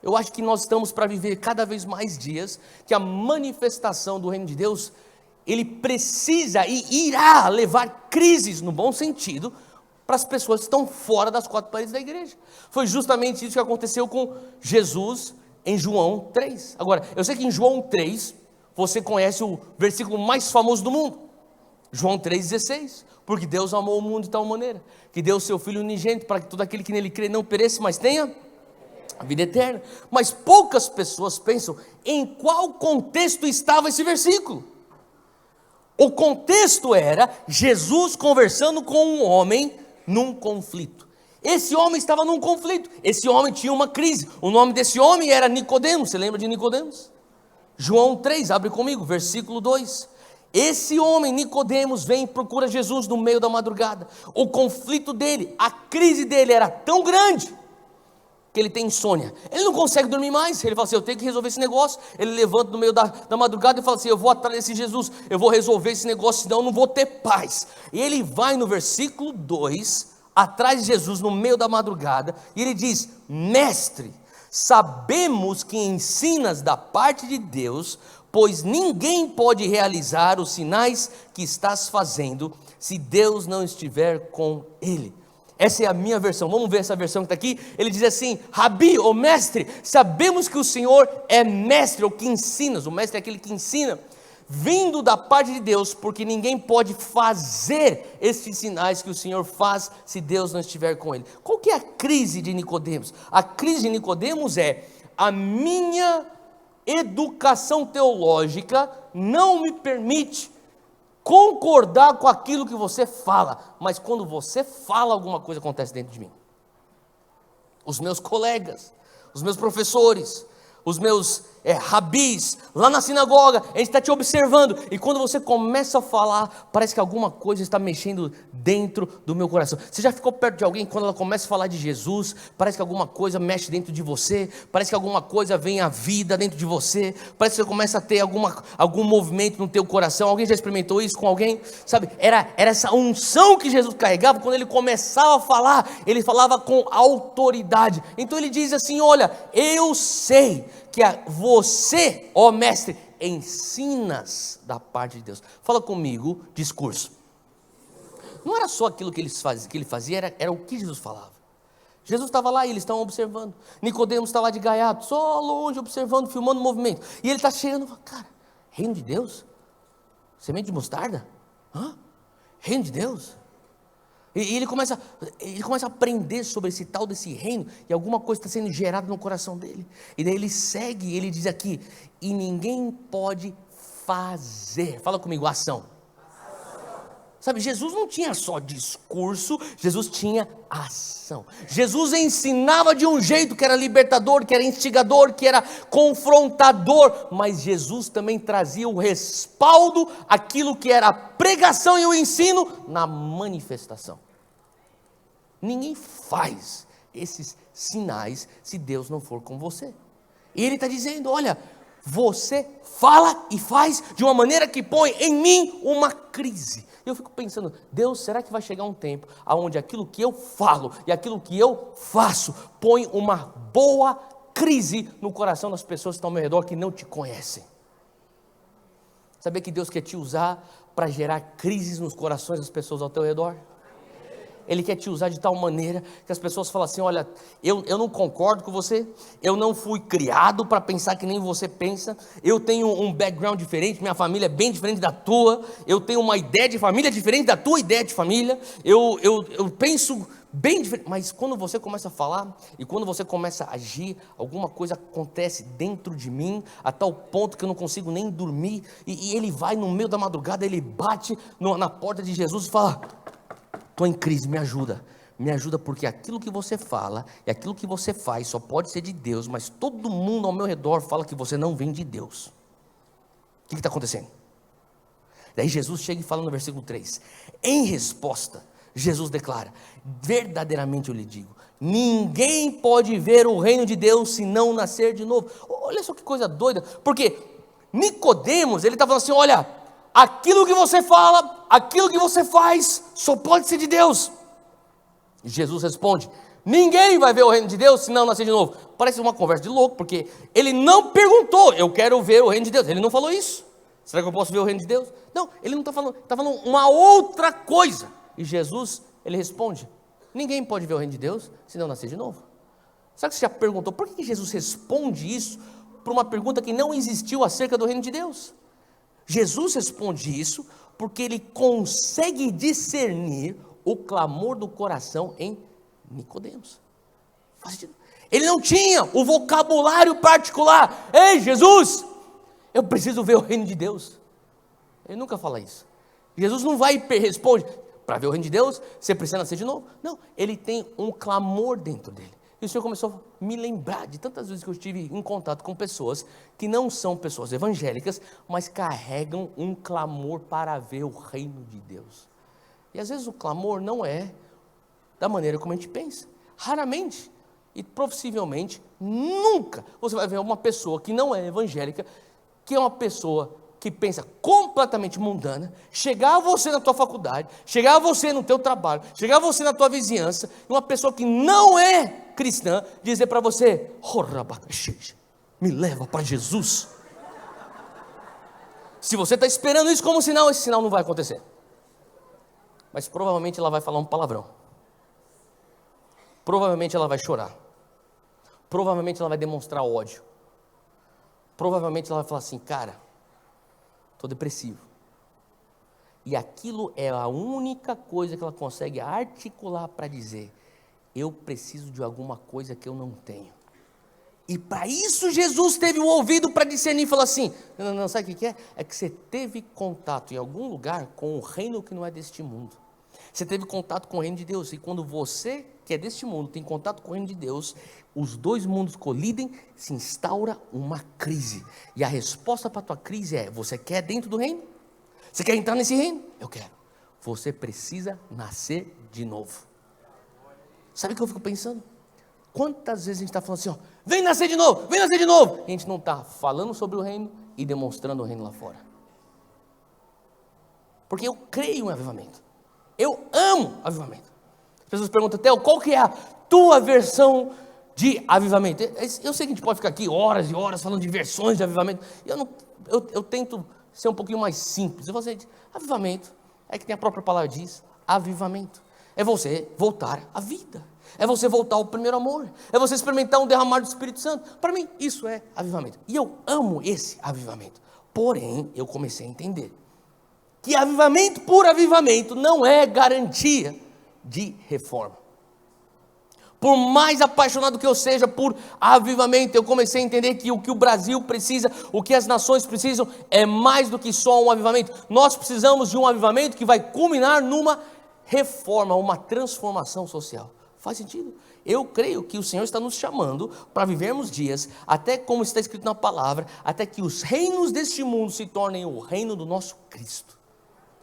[SPEAKER 1] Eu acho que nós estamos para viver cada vez mais dias que a manifestação do reino de Deus, ele precisa e irá levar crises, no bom sentido, para as pessoas que estão fora das quatro paredes da igreja. Foi justamente isso que aconteceu com Jesus em João 3. Agora, eu sei que em João 3, você conhece o versículo mais famoso do mundo. João 3,16. Porque Deus amou o mundo de tal maneira, que deu o seu Filho unigênito, para que todo aquele que nele crê não pereça, mas tenha a vida eterna. Mas poucas pessoas pensam em qual contexto estava esse versículo. O contexto era Jesus conversando com um homem num conflito. Esse homem estava num conflito, esse homem tinha uma crise. O nome desse homem era Nicodemos. Você lembra de Nicodemos? João 3, abre comigo, versículo 2. Esse homem, Nicodemos, vem e procura Jesus no meio da madrugada. O conflito dele, a crise dele era tão grande que ele tem insônia. Ele não consegue dormir mais. Ele fala assim, eu tenho que resolver esse negócio. Ele levanta no meio da madrugada e fala assim, eu vou atrás desse Jesus, eu vou resolver esse negócio, senão eu não vou ter paz. E ele vai no versículo 2, atrás de Jesus no meio da madrugada, e ele diz, mestre, sabemos que ensinas da parte de Deus, pois ninguém pode realizar os sinais que estás fazendo, se Deus não estiver com ele. Essa é a minha versão, vamos ver essa versão que está aqui. Ele diz assim, Rabi, ou mestre, sabemos que o Senhor é mestre, ou que ensinas. O mestre é aquele que ensina, vindo da parte de Deus, porque ninguém pode fazer esses sinais que o Senhor faz, se Deus não estiver com ele. Qual que é a crise de Nicodemos? A crise de Nicodemos é, a minha educação teológica não me permite concordar com aquilo que você fala, mas quando você fala, alguma coisa acontece dentro de mim. Os meus colegas, os meus professores, os meus rabis, lá na sinagoga, a gente está te observando, e quando você começa a falar, parece que alguma coisa está mexendo dentro do meu coração. Você já ficou perto de alguém, quando ela começa a falar de Jesus, parece que alguma coisa mexe dentro de você, parece que alguma coisa vem à vida dentro de você, parece que você começa a ter algum movimento no teu coração. Alguém já experimentou isso com alguém? Sabe, era essa unção que Jesus carregava, quando ele começava a falar, ele falava com autoridade. Então ele diz assim, olha, eu sei que você, ó mestre, ensinas da parte de Deus. Fala comigo, discurso. Não era só aquilo que ele fazia, era o que Jesus falava. Jesus estava lá e eles estavam observando. Nicodemos está lá de gaiato, só longe, observando, filmando o movimento. E ele está chegando e fala, cara, reino de Deus? Semente de mostarda? Hã? Reino de Deus? E ele começa a aprender sobre esse tal desse reino, e alguma coisa está sendo gerada no coração dele. E daí ele segue, ele diz aqui, e ninguém pode fazer. Fala comigo, ação. Sabe, Jesus não tinha só discurso, Jesus tinha ação. Jesus ensinava de um jeito que era libertador, que era instigador, que era confrontador, mas Jesus também trazia o respaldo, aquilo que era a pregação e o ensino, na manifestação. Ninguém faz esses sinais se Deus não for com você. E ele está dizendo, olha, você fala e faz de uma maneira que põe em mim uma crise. Eu fico pensando, Deus, será que vai chegar um tempo onde aquilo que eu falo e aquilo que eu faço põe uma boa crise no coração das pessoas que estão ao meu redor, que não te conhecem? Saber que Deus quer te usar para gerar crises nos corações das pessoas ao teu redor? Ele quer te usar de tal maneira que as pessoas falam assim, olha, eu não concordo com você, eu não fui criado para pensar que nem você pensa, eu tenho um background diferente, minha família é bem diferente da tua, eu tenho uma ideia de família diferente da tua ideia de família, eu penso bem diferente, mas quando você começa a falar, e quando você começa a agir, alguma coisa acontece dentro de mim, a tal ponto que eu não consigo nem dormir, e ele vai no meio da madrugada, ele bate na porta de Jesus e fala, estou em crise, me ajuda porque aquilo que você fala e aquilo que você faz só pode ser de Deus, mas todo mundo ao meu redor fala que você não vem de Deus. O que está acontecendo? Daí Jesus chega e fala no versículo 3, em resposta, Jesus declara, verdadeiramente eu lhe digo, ninguém pode ver o reino de Deus se não nascer de novo. Olha só que coisa doida, porque Nicodemos, ele está falando assim, olha, aquilo que você fala, aquilo que você faz, só pode ser de Deus. E Jesus responde, ninguém vai ver o reino de Deus se não nascer de novo. Parece uma conversa de louco, porque ele não perguntou, eu quero ver o reino de Deus. Ele não falou isso. Será que eu posso ver o reino de Deus? Não, ele não está falando, está falando uma outra coisa. E Jesus, ele responde, ninguém pode ver o reino de Deus se não nascer de novo. Será que você já perguntou, por que Jesus responde isso para uma pergunta que não existiu acerca do reino de Deus? Jesus responde isso porque ele consegue discernir o clamor do coração em Nicodemos. Ele não tinha o vocabulário particular. Ei, Jesus, eu preciso ver o reino de Deus. Ele nunca fala isso. Jesus não vai e responde, para ver o reino de Deus, você precisa nascer de novo. Não, ele tem um clamor dentro dele. E o Senhor começou a me lembrar de tantas vezes que eu estive em contato com pessoas que não são pessoas evangélicas, mas carregam um clamor para ver o reino de Deus. E às vezes o clamor não é da maneira como a gente pensa. Raramente E possivelmente, nunca você vai ver uma pessoa que não é evangélica, que é uma pessoa que pensa completamente mundana, chegar a você na tua faculdade, chegar a você no teu trabalho, chegar a você na tua vizinhança, e uma pessoa que não é cristã, dizer para você, me leva para Jesus. Se você está esperando isso como sinal, esse sinal não vai acontecer. Mas provavelmente ela vai falar um palavrão. Provavelmente ela vai chorar. Provavelmente ela vai demonstrar ódio. Provavelmente ela vai falar assim, cara, estou depressivo. E aquilo é a única coisa que ela consegue articular para dizer, eu preciso de alguma coisa que eu não tenho. E para isso Jesus teve o ouvido para discernir e falar assim, não, sabe o que é? É que você teve contato em algum lugar com o reino que não é deste mundo. Você teve contato com o reino de Deus, e quando você, que é deste mundo, tem contato com o reino de Deus, os dois mundos colidem, se instaura uma crise. E a resposta para a tua crise é, você quer dentro do reino? Você quer entrar nesse reino? Eu quero. Você precisa nascer de novo. Sabe o que eu fico pensando? Quantas vezes a gente está falando assim, ó, vem nascer de novo, vem nascer de novo. E a gente não está falando sobre o reino e demonstrando o reino lá fora. Porque eu creio em avivamento. Eu amo avivamento. As pessoas perguntam, Theo, qual que é a tua versão de avivamento? Eu sei que a gente pode ficar aqui horas e horas falando de versões de avivamento. Eu tento ser um pouquinho mais simples. Eu falo assim, avivamento, é que tem a própria palavra diz, avivamento. É você voltar à vida. É você voltar ao primeiro amor. É você experimentar um derramar do Espírito Santo. Para mim, isso é avivamento. E eu amo esse avivamento. Porém, eu comecei a entender que avivamento por avivamento não é garantia de reforma. Por mais apaixonado que eu seja por avivamento, eu comecei a entender que o que o Brasil precisa, o que as nações precisam, é mais do que só um avivamento. Nós precisamos de um avivamento que vai culminar numa reforma, uma transformação social. Faz sentido? Eu creio que o Senhor está nos chamando para vivermos dias, até como está escrito na palavra, até que os reinos deste mundo se tornem o reino do nosso Cristo.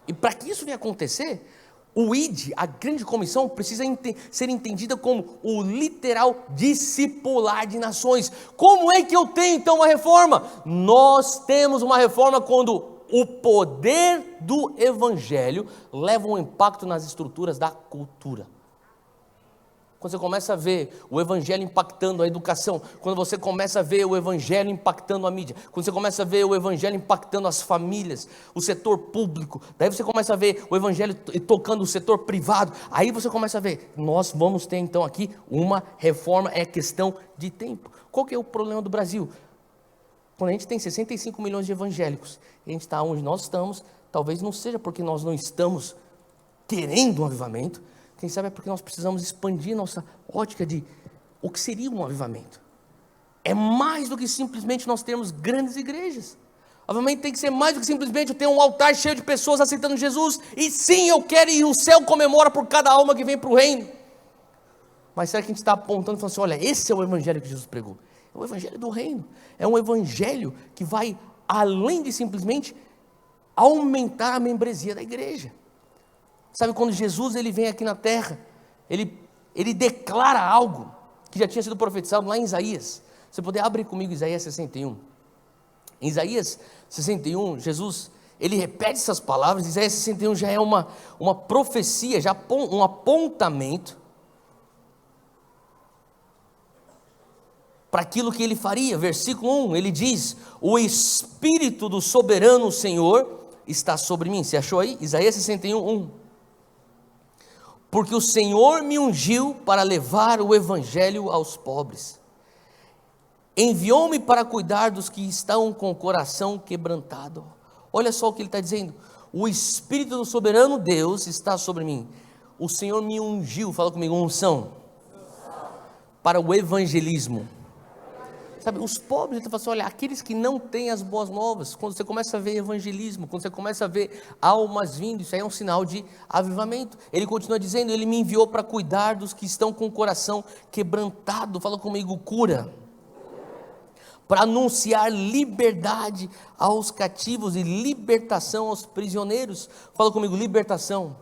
[SPEAKER 1] E para que isso venha acontecer, o ID, a grande comissão, precisa ser entendida como o literal discipular de nações. Como é que eu tenho então uma reforma? Nós temos uma reforma quando o poder do evangelho leva um impacto nas estruturas da cultura. Quando você começa a ver o evangelho impactando a educação, quando você começa a ver o evangelho impactando a mídia, quando você começa a ver o evangelho impactando as famílias, o setor público, daí você começa a ver o evangelho tocando o setor privado, aí você começa a ver, nós vamos ter então aqui uma reforma, é questão de tempo. Qual que é o problema do Brasil? Quando a gente tem 65 milhões de evangélicos, e a gente está onde nós estamos, talvez não seja porque nós não estamos querendo um avivamento, quem sabe é porque nós precisamos expandir nossa ótica de o que seria um avivamento. É mais do que simplesmente nós termos grandes igrejas. Avivamento tem que ser mais do que simplesmente eu ter um altar cheio de pessoas aceitando Jesus. E sim, eu quero ir, o céu comemora por cada alma que vem para o reino. Mas será que a gente está apontando e falando assim, olha, esse é o evangelho que Jesus pregou? É o evangelho do reino. É um evangelho que vai além de simplesmente aumentar a membresia da igreja. Sabe, quando Jesus ele vem aqui na terra, ele declara algo que já tinha sido profetizado lá em Isaías. Você poder abrir comigo Isaías 61. Em Isaías 61, Jesus, ele repete essas palavras. Isaías 61 já é uma profecia, já um apontamento para aquilo que ele faria. Versículo 1, ele diz, o Espírito do soberano Senhor está sobre mim. Você achou aí? Isaías 61, 1. Porque o Senhor me ungiu para levar o evangelho aos pobres. Enviou-me para cuidar dos que estão com o coração quebrantado. Olha só o que ele está dizendo. O Espírito do soberano Deus está sobre mim. O Senhor me ungiu, fala comigo, unção. Para o evangelismo. Sabe, os pobres, ele está falando assim, olha, aqueles que não têm as boas novas, quando você começa a ver evangelismo, quando você começa a ver almas vindo, isso aí é um sinal de avivamento. Ele continua dizendo, ele me enviou para cuidar dos que estão com o coração quebrantado, fala comigo, cura. Para anunciar liberdade aos cativos e libertação aos prisioneiros, fala comigo, libertação.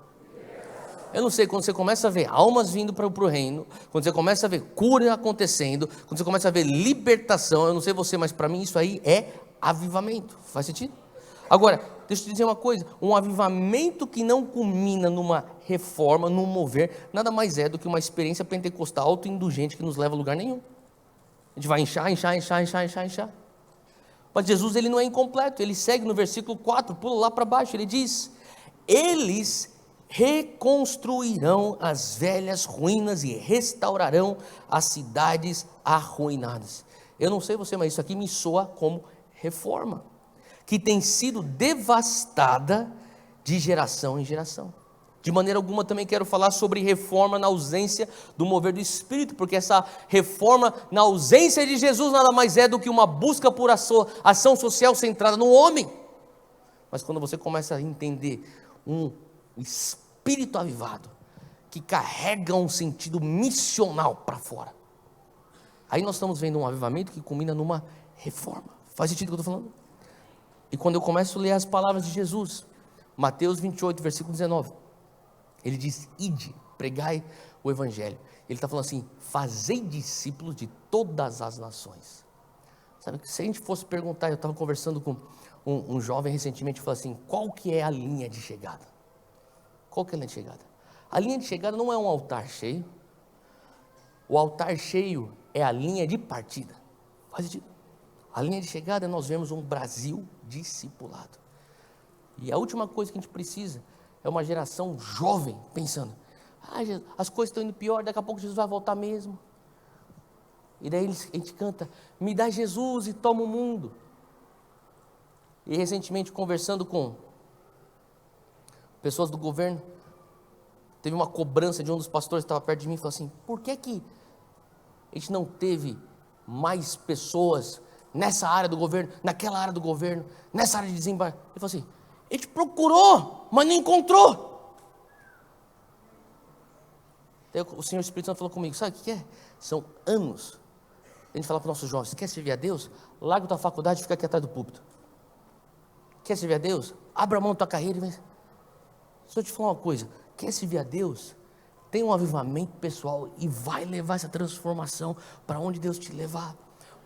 [SPEAKER 1] Eu não sei, quando você começa a ver almas vindo para o reino, quando você começa a ver cura acontecendo, quando você começa a ver libertação, eu não sei você, mas para mim isso aí é avivamento. Faz sentido? Agora, deixa eu te dizer uma coisa, um avivamento que não culmina numa reforma, num mover, nada mais é do que uma experiência pentecostal autoindulgente que nos leva a lugar nenhum. A gente vai inchar. Mas Jesus, ele não é incompleto, ele segue no versículo 4, pula lá para baixo, ele diz: eles reconstruirão as velhas ruínas e restaurarão as cidades arruinadas. Eu não sei você, mas isso aqui me soa como reforma, que tem sido devastada de geração em geração. De maneira alguma também quero falar sobre reforma na ausência do mover do Espírito, porque essa reforma na ausência de Jesus nada mais é do que uma busca por ação social centrada no homem. Mas quando você começa a entender um espírito avivado, que carrega um sentido missional para fora, aí nós estamos vendo um avivamento que culmina numa reforma. Faz sentido o que eu estou falando? E quando eu começo a ler as palavras de Jesus, Mateus 28, versículo 19, ele diz: ide, pregai o evangelho. Ele está falando assim: fazei discípulos de todas as nações. Sabe, se a gente fosse perguntar, eu estava conversando com um jovem recentemente, falou assim: qual que é a linha de chegada? Qual que é a linha de chegada? A linha de chegada não é um altar cheio. O altar cheio é a linha de partida. Faz sentido? A linha de chegada é nós vemos um Brasil discipulado. E a última coisa que a gente precisa é uma geração jovem pensando: as coisas estão indo pior, daqui a pouco Jesus vai voltar mesmo. E daí a gente canta: me dá Jesus e toma o mundo. E recentemente, conversando com pessoas do governo, teve uma cobrança de um dos pastores que estava perto de mim e falou assim: por que a gente não teve mais pessoas nessa área do governo, naquela área do governo, nessa área de desembarque? Ele falou assim: a gente procurou, mas não encontrou. Daí o Senhor Espírito Santo falou comigo: sabe o que é? São anos a gente fala para os nossos jovens: quer servir a Deus? Larga a tua faculdade e fica aqui atrás do púlpito. Quer servir a Deus? Abra mão da tua carreira e vem. Deixa eu te falar uma coisa: quer servir a Deus? Tem um avivamento pessoal e vai levar essa transformação para onde Deus te levar.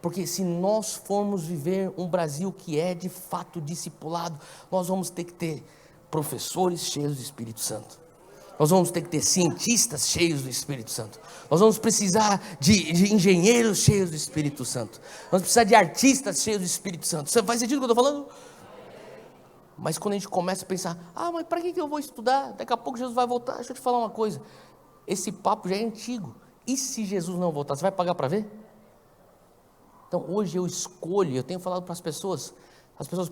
[SPEAKER 1] Porque se nós formos viver um Brasil que é de fato discipulado, nós vamos ter que ter professores cheios do Espírito Santo. Nós vamos ter que ter cientistas cheios do Espírito Santo. Nós vamos precisar de engenheiros cheios do Espírito Santo. Nós vamos precisar de artistas cheios do Espírito Santo. Você faz sentido o que eu estou falando? Mas quando a gente começa a pensar: mas para que eu vou estudar? Daqui a pouco Jesus vai voltar. Deixa eu te falar uma coisa: esse papo já é antigo. E se Jesus não voltar, você vai pagar para ver? Então hoje eu escolho, eu tenho falado para as pessoas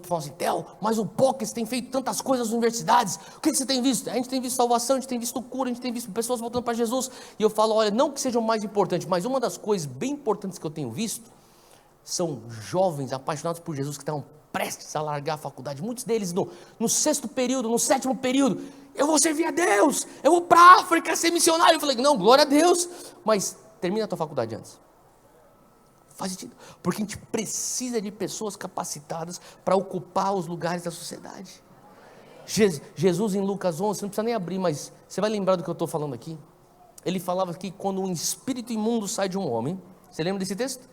[SPEAKER 1] falam assim: Theo, mas o POCs tem feito tantas coisas nas universidades, o que você tem visto? A gente tem visto salvação, a gente tem visto cura, a gente tem visto pessoas voltando para Jesus. E eu falo: olha, não que seja o mais importante, mas uma das coisas bem importantes que eu tenho visto são jovens apaixonados por Jesus que estão prestes a largar a faculdade, muitos deles no 6º período, no 7º período: eu vou servir a Deus, eu vou para a África ser missionário. Eu falei: não, glória a Deus, mas termina a tua faculdade antes. Faz sentido? Porque a gente precisa de pessoas capacitadas para ocupar os lugares da sociedade. Jesus em Lucas 11, você não precisa nem abrir, mas você vai lembrar do que eu estou falando aqui. Ele falava que quando um espírito imundo sai de um homem, você lembra desse texto?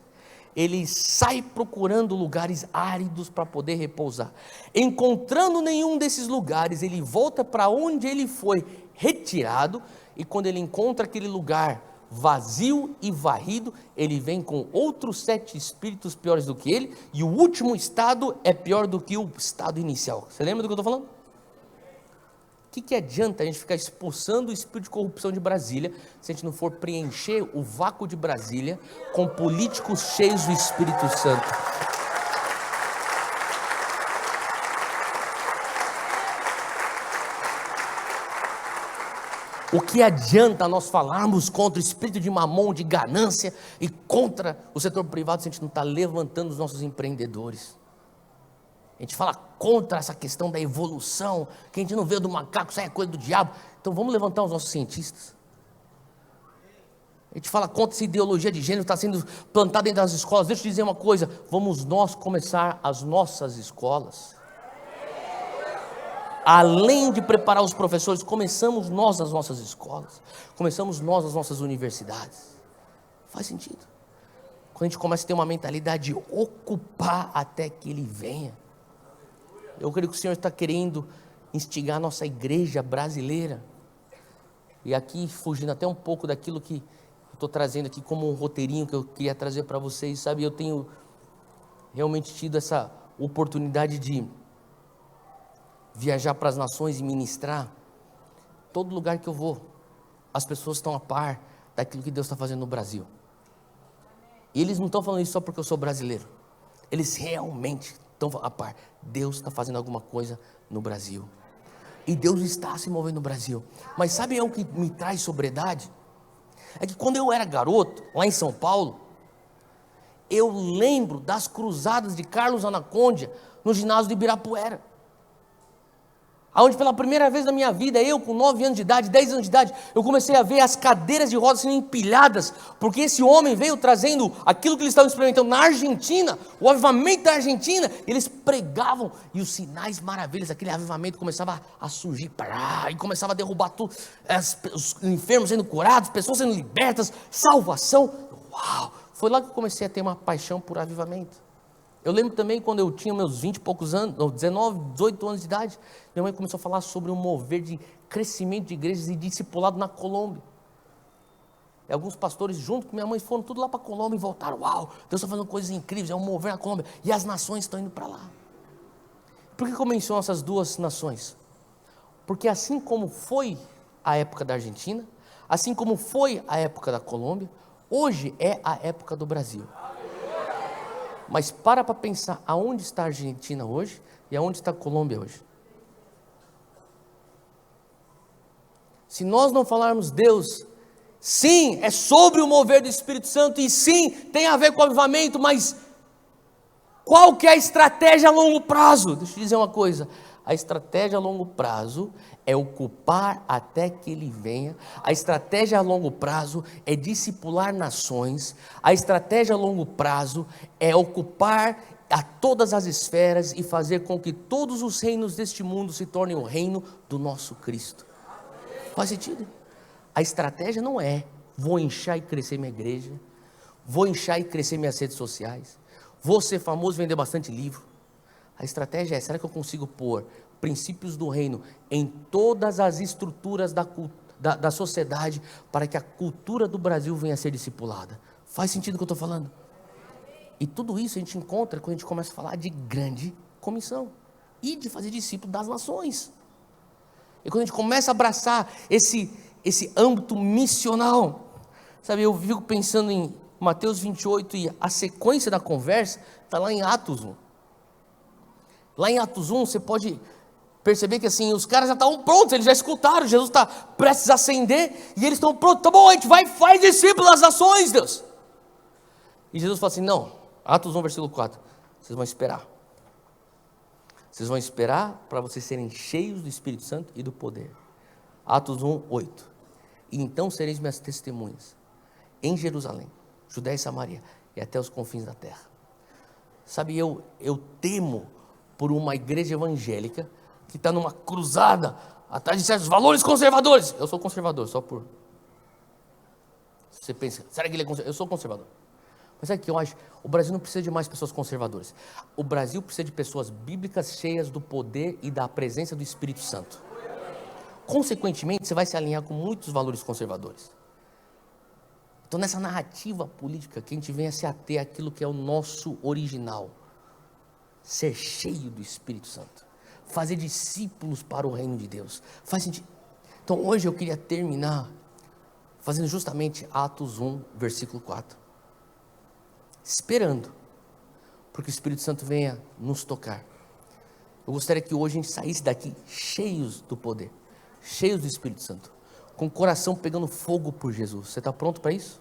[SPEAKER 1] Ele sai procurando lugares áridos para poder repousar. Encontrando nenhum desses lugares, ele volta para onde ele foi retirado, e quando ele encontra aquele lugar vazio e varrido, ele vem com outros 7 espíritos piores do que ele, e o último estado é pior do que o estado inicial. Você lembra do que eu estou falando? O que adianta a gente ficar expulsando o espírito de corrupção de Brasília, se a gente não for preencher o vácuo de Brasília com políticos cheios do Espírito Santo? O que adianta nós falarmos contra o espírito de mamon, de ganância, e contra o setor privado, se a gente não está levantando os nossos empreendedores? A gente fala contra essa questão da evolução, que a gente não vê do macaco, isso aí é coisa do diabo. Então vamos levantar os nossos cientistas. A gente fala contra essa ideologia de gênero que está sendo plantada dentro das escolas. Deixa eu te dizer uma coisa: vamos nós começar as nossas escolas. Além de preparar os professores, começamos nós nas nossas escolas, começamos nós nas nossas universidades. Faz sentido? Quando a gente começa a ter uma mentalidade de ocupar até que Ele venha. Eu creio que o Senhor está querendo instigar a nossa igreja brasileira. E aqui, fugindo até um pouco daquilo que eu estou trazendo aqui como um roteirinho que eu queria trazer para vocês, sabe? Eu tenho realmente tido essa oportunidade de viajar para as nações e ministrar. Todo lugar que eu vou, as pessoas estão a par daquilo que Deus está fazendo no Brasil. E eles não estão falando isso só porque eu sou brasileiro. Eles realmente estão a par. Deus está fazendo alguma coisa no Brasil. E Deus está se movendo no Brasil. Mas sabe o que me traz sobriedade? É que quando eu era garoto, lá em São Paulo, eu lembro das cruzadas de Carlos Anacondia no ginásio de Ibirapuera. Onde pela primeira vez na minha vida, eu com 9 anos de idade, 10 anos de idade, eu comecei a ver as cadeiras de rodas sendo empilhadas, porque esse homem veio trazendo aquilo que eles estavam experimentando na Argentina, o avivamento da Argentina. Eles pregavam e os sinais maravilhas, aquele avivamento começava a surgir, e começava a derrubar tudo, os enfermos sendo curados, pessoas sendo libertas, salvação. Uau! Foi lá que eu comecei a ter uma paixão por avivamento. Eu lembro também quando eu tinha meus 20 e poucos anos, 19, 18 anos de idade, minha mãe começou a falar sobre um mover de crescimento de igrejas e discipulado na Colômbia. E alguns pastores junto com minha mãe foram tudo lá para a Colômbia e voltaram. Uau, Deus está fazendo coisas incríveis, é um mover na Colômbia. E as nações estão indo para lá. Por que eu menciono essas duas nações? Porque assim como foi a época da Argentina, assim como foi a época da Colômbia, hoje é a época do Brasil. Mas para pensar aonde está a Argentina hoje e aonde está a Colômbia hoje. Se nós não falarmos Deus, sim, é sobre o mover do Espírito Santo e sim, tem a ver com o avivamento, mas qual que é a estratégia a longo prazo? Deixa eu te dizer uma coisa, a estratégia a longo prazo é ocupar até que Ele venha. A estratégia a longo prazo é discipular nações. A estratégia a longo prazo é ocupar a todas as esferas e fazer com que todos os reinos deste mundo se tornem o reino do nosso Cristo. Faz sentido? A estratégia não é vou inchar e crescer minha igreja, vou inchar e crescer minhas redes sociais, vou ser famoso e vender bastante livro. A estratégia é, será que eu consigo pôr princípios do reino em todas as estruturas da sociedade para que a cultura do Brasil venha a ser discipulada? Faz sentido o que eu estou falando? E tudo isso a gente encontra quando a gente começa a falar de grande comissão e de fazer discípulo das nações. E quando a gente começa a abraçar esse âmbito missional, sabe, eu fico pensando em Mateus 28 e a sequência da conversa está lá em Atos 1. Lá em Atos 1 você pode perceber que assim, os caras já estavam prontos, eles já escutaram, Jesus está prestes a ascender, e eles estão prontos, tá bom, a gente vai, faz discípulos das nações, Deus. E Jesus fala assim, não, Atos 1 versículo 4, vocês vão esperar. Vocês vão esperar para vocês serem cheios do Espírito Santo e do poder. Atos 1, 8. E então sereis minhas testemunhas em Jerusalém, Judéia e Samaria e até os confins da terra. Sabe, eu temo por uma igreja evangélica que está numa cruzada atrás de certos valores conservadores. Eu sou conservador, só por... Você pensa, será que ele é conservador? Eu sou conservador. Mas sabe o que eu acho? O Brasil não precisa de mais pessoas conservadoras. O Brasil precisa de pessoas bíblicas cheias do poder e da presença do Espírito Santo. Consequentemente, você vai se alinhar com muitos valores conservadores. Então, nessa narrativa política, que a gente venha a se ater àquilo que é o nosso original. Ser cheio do Espírito Santo. Fazer discípulos para o reino de Deus. Faz sentido? Então, hoje eu queria terminar fazendo justamente Atos 1, versículo 4. Esperando, porque o Espírito Santo venha nos tocar. Eu gostaria que hoje a gente saísse daqui cheios do poder, cheios do Espírito Santo, com o coração pegando fogo por Jesus. Você está pronto para isso?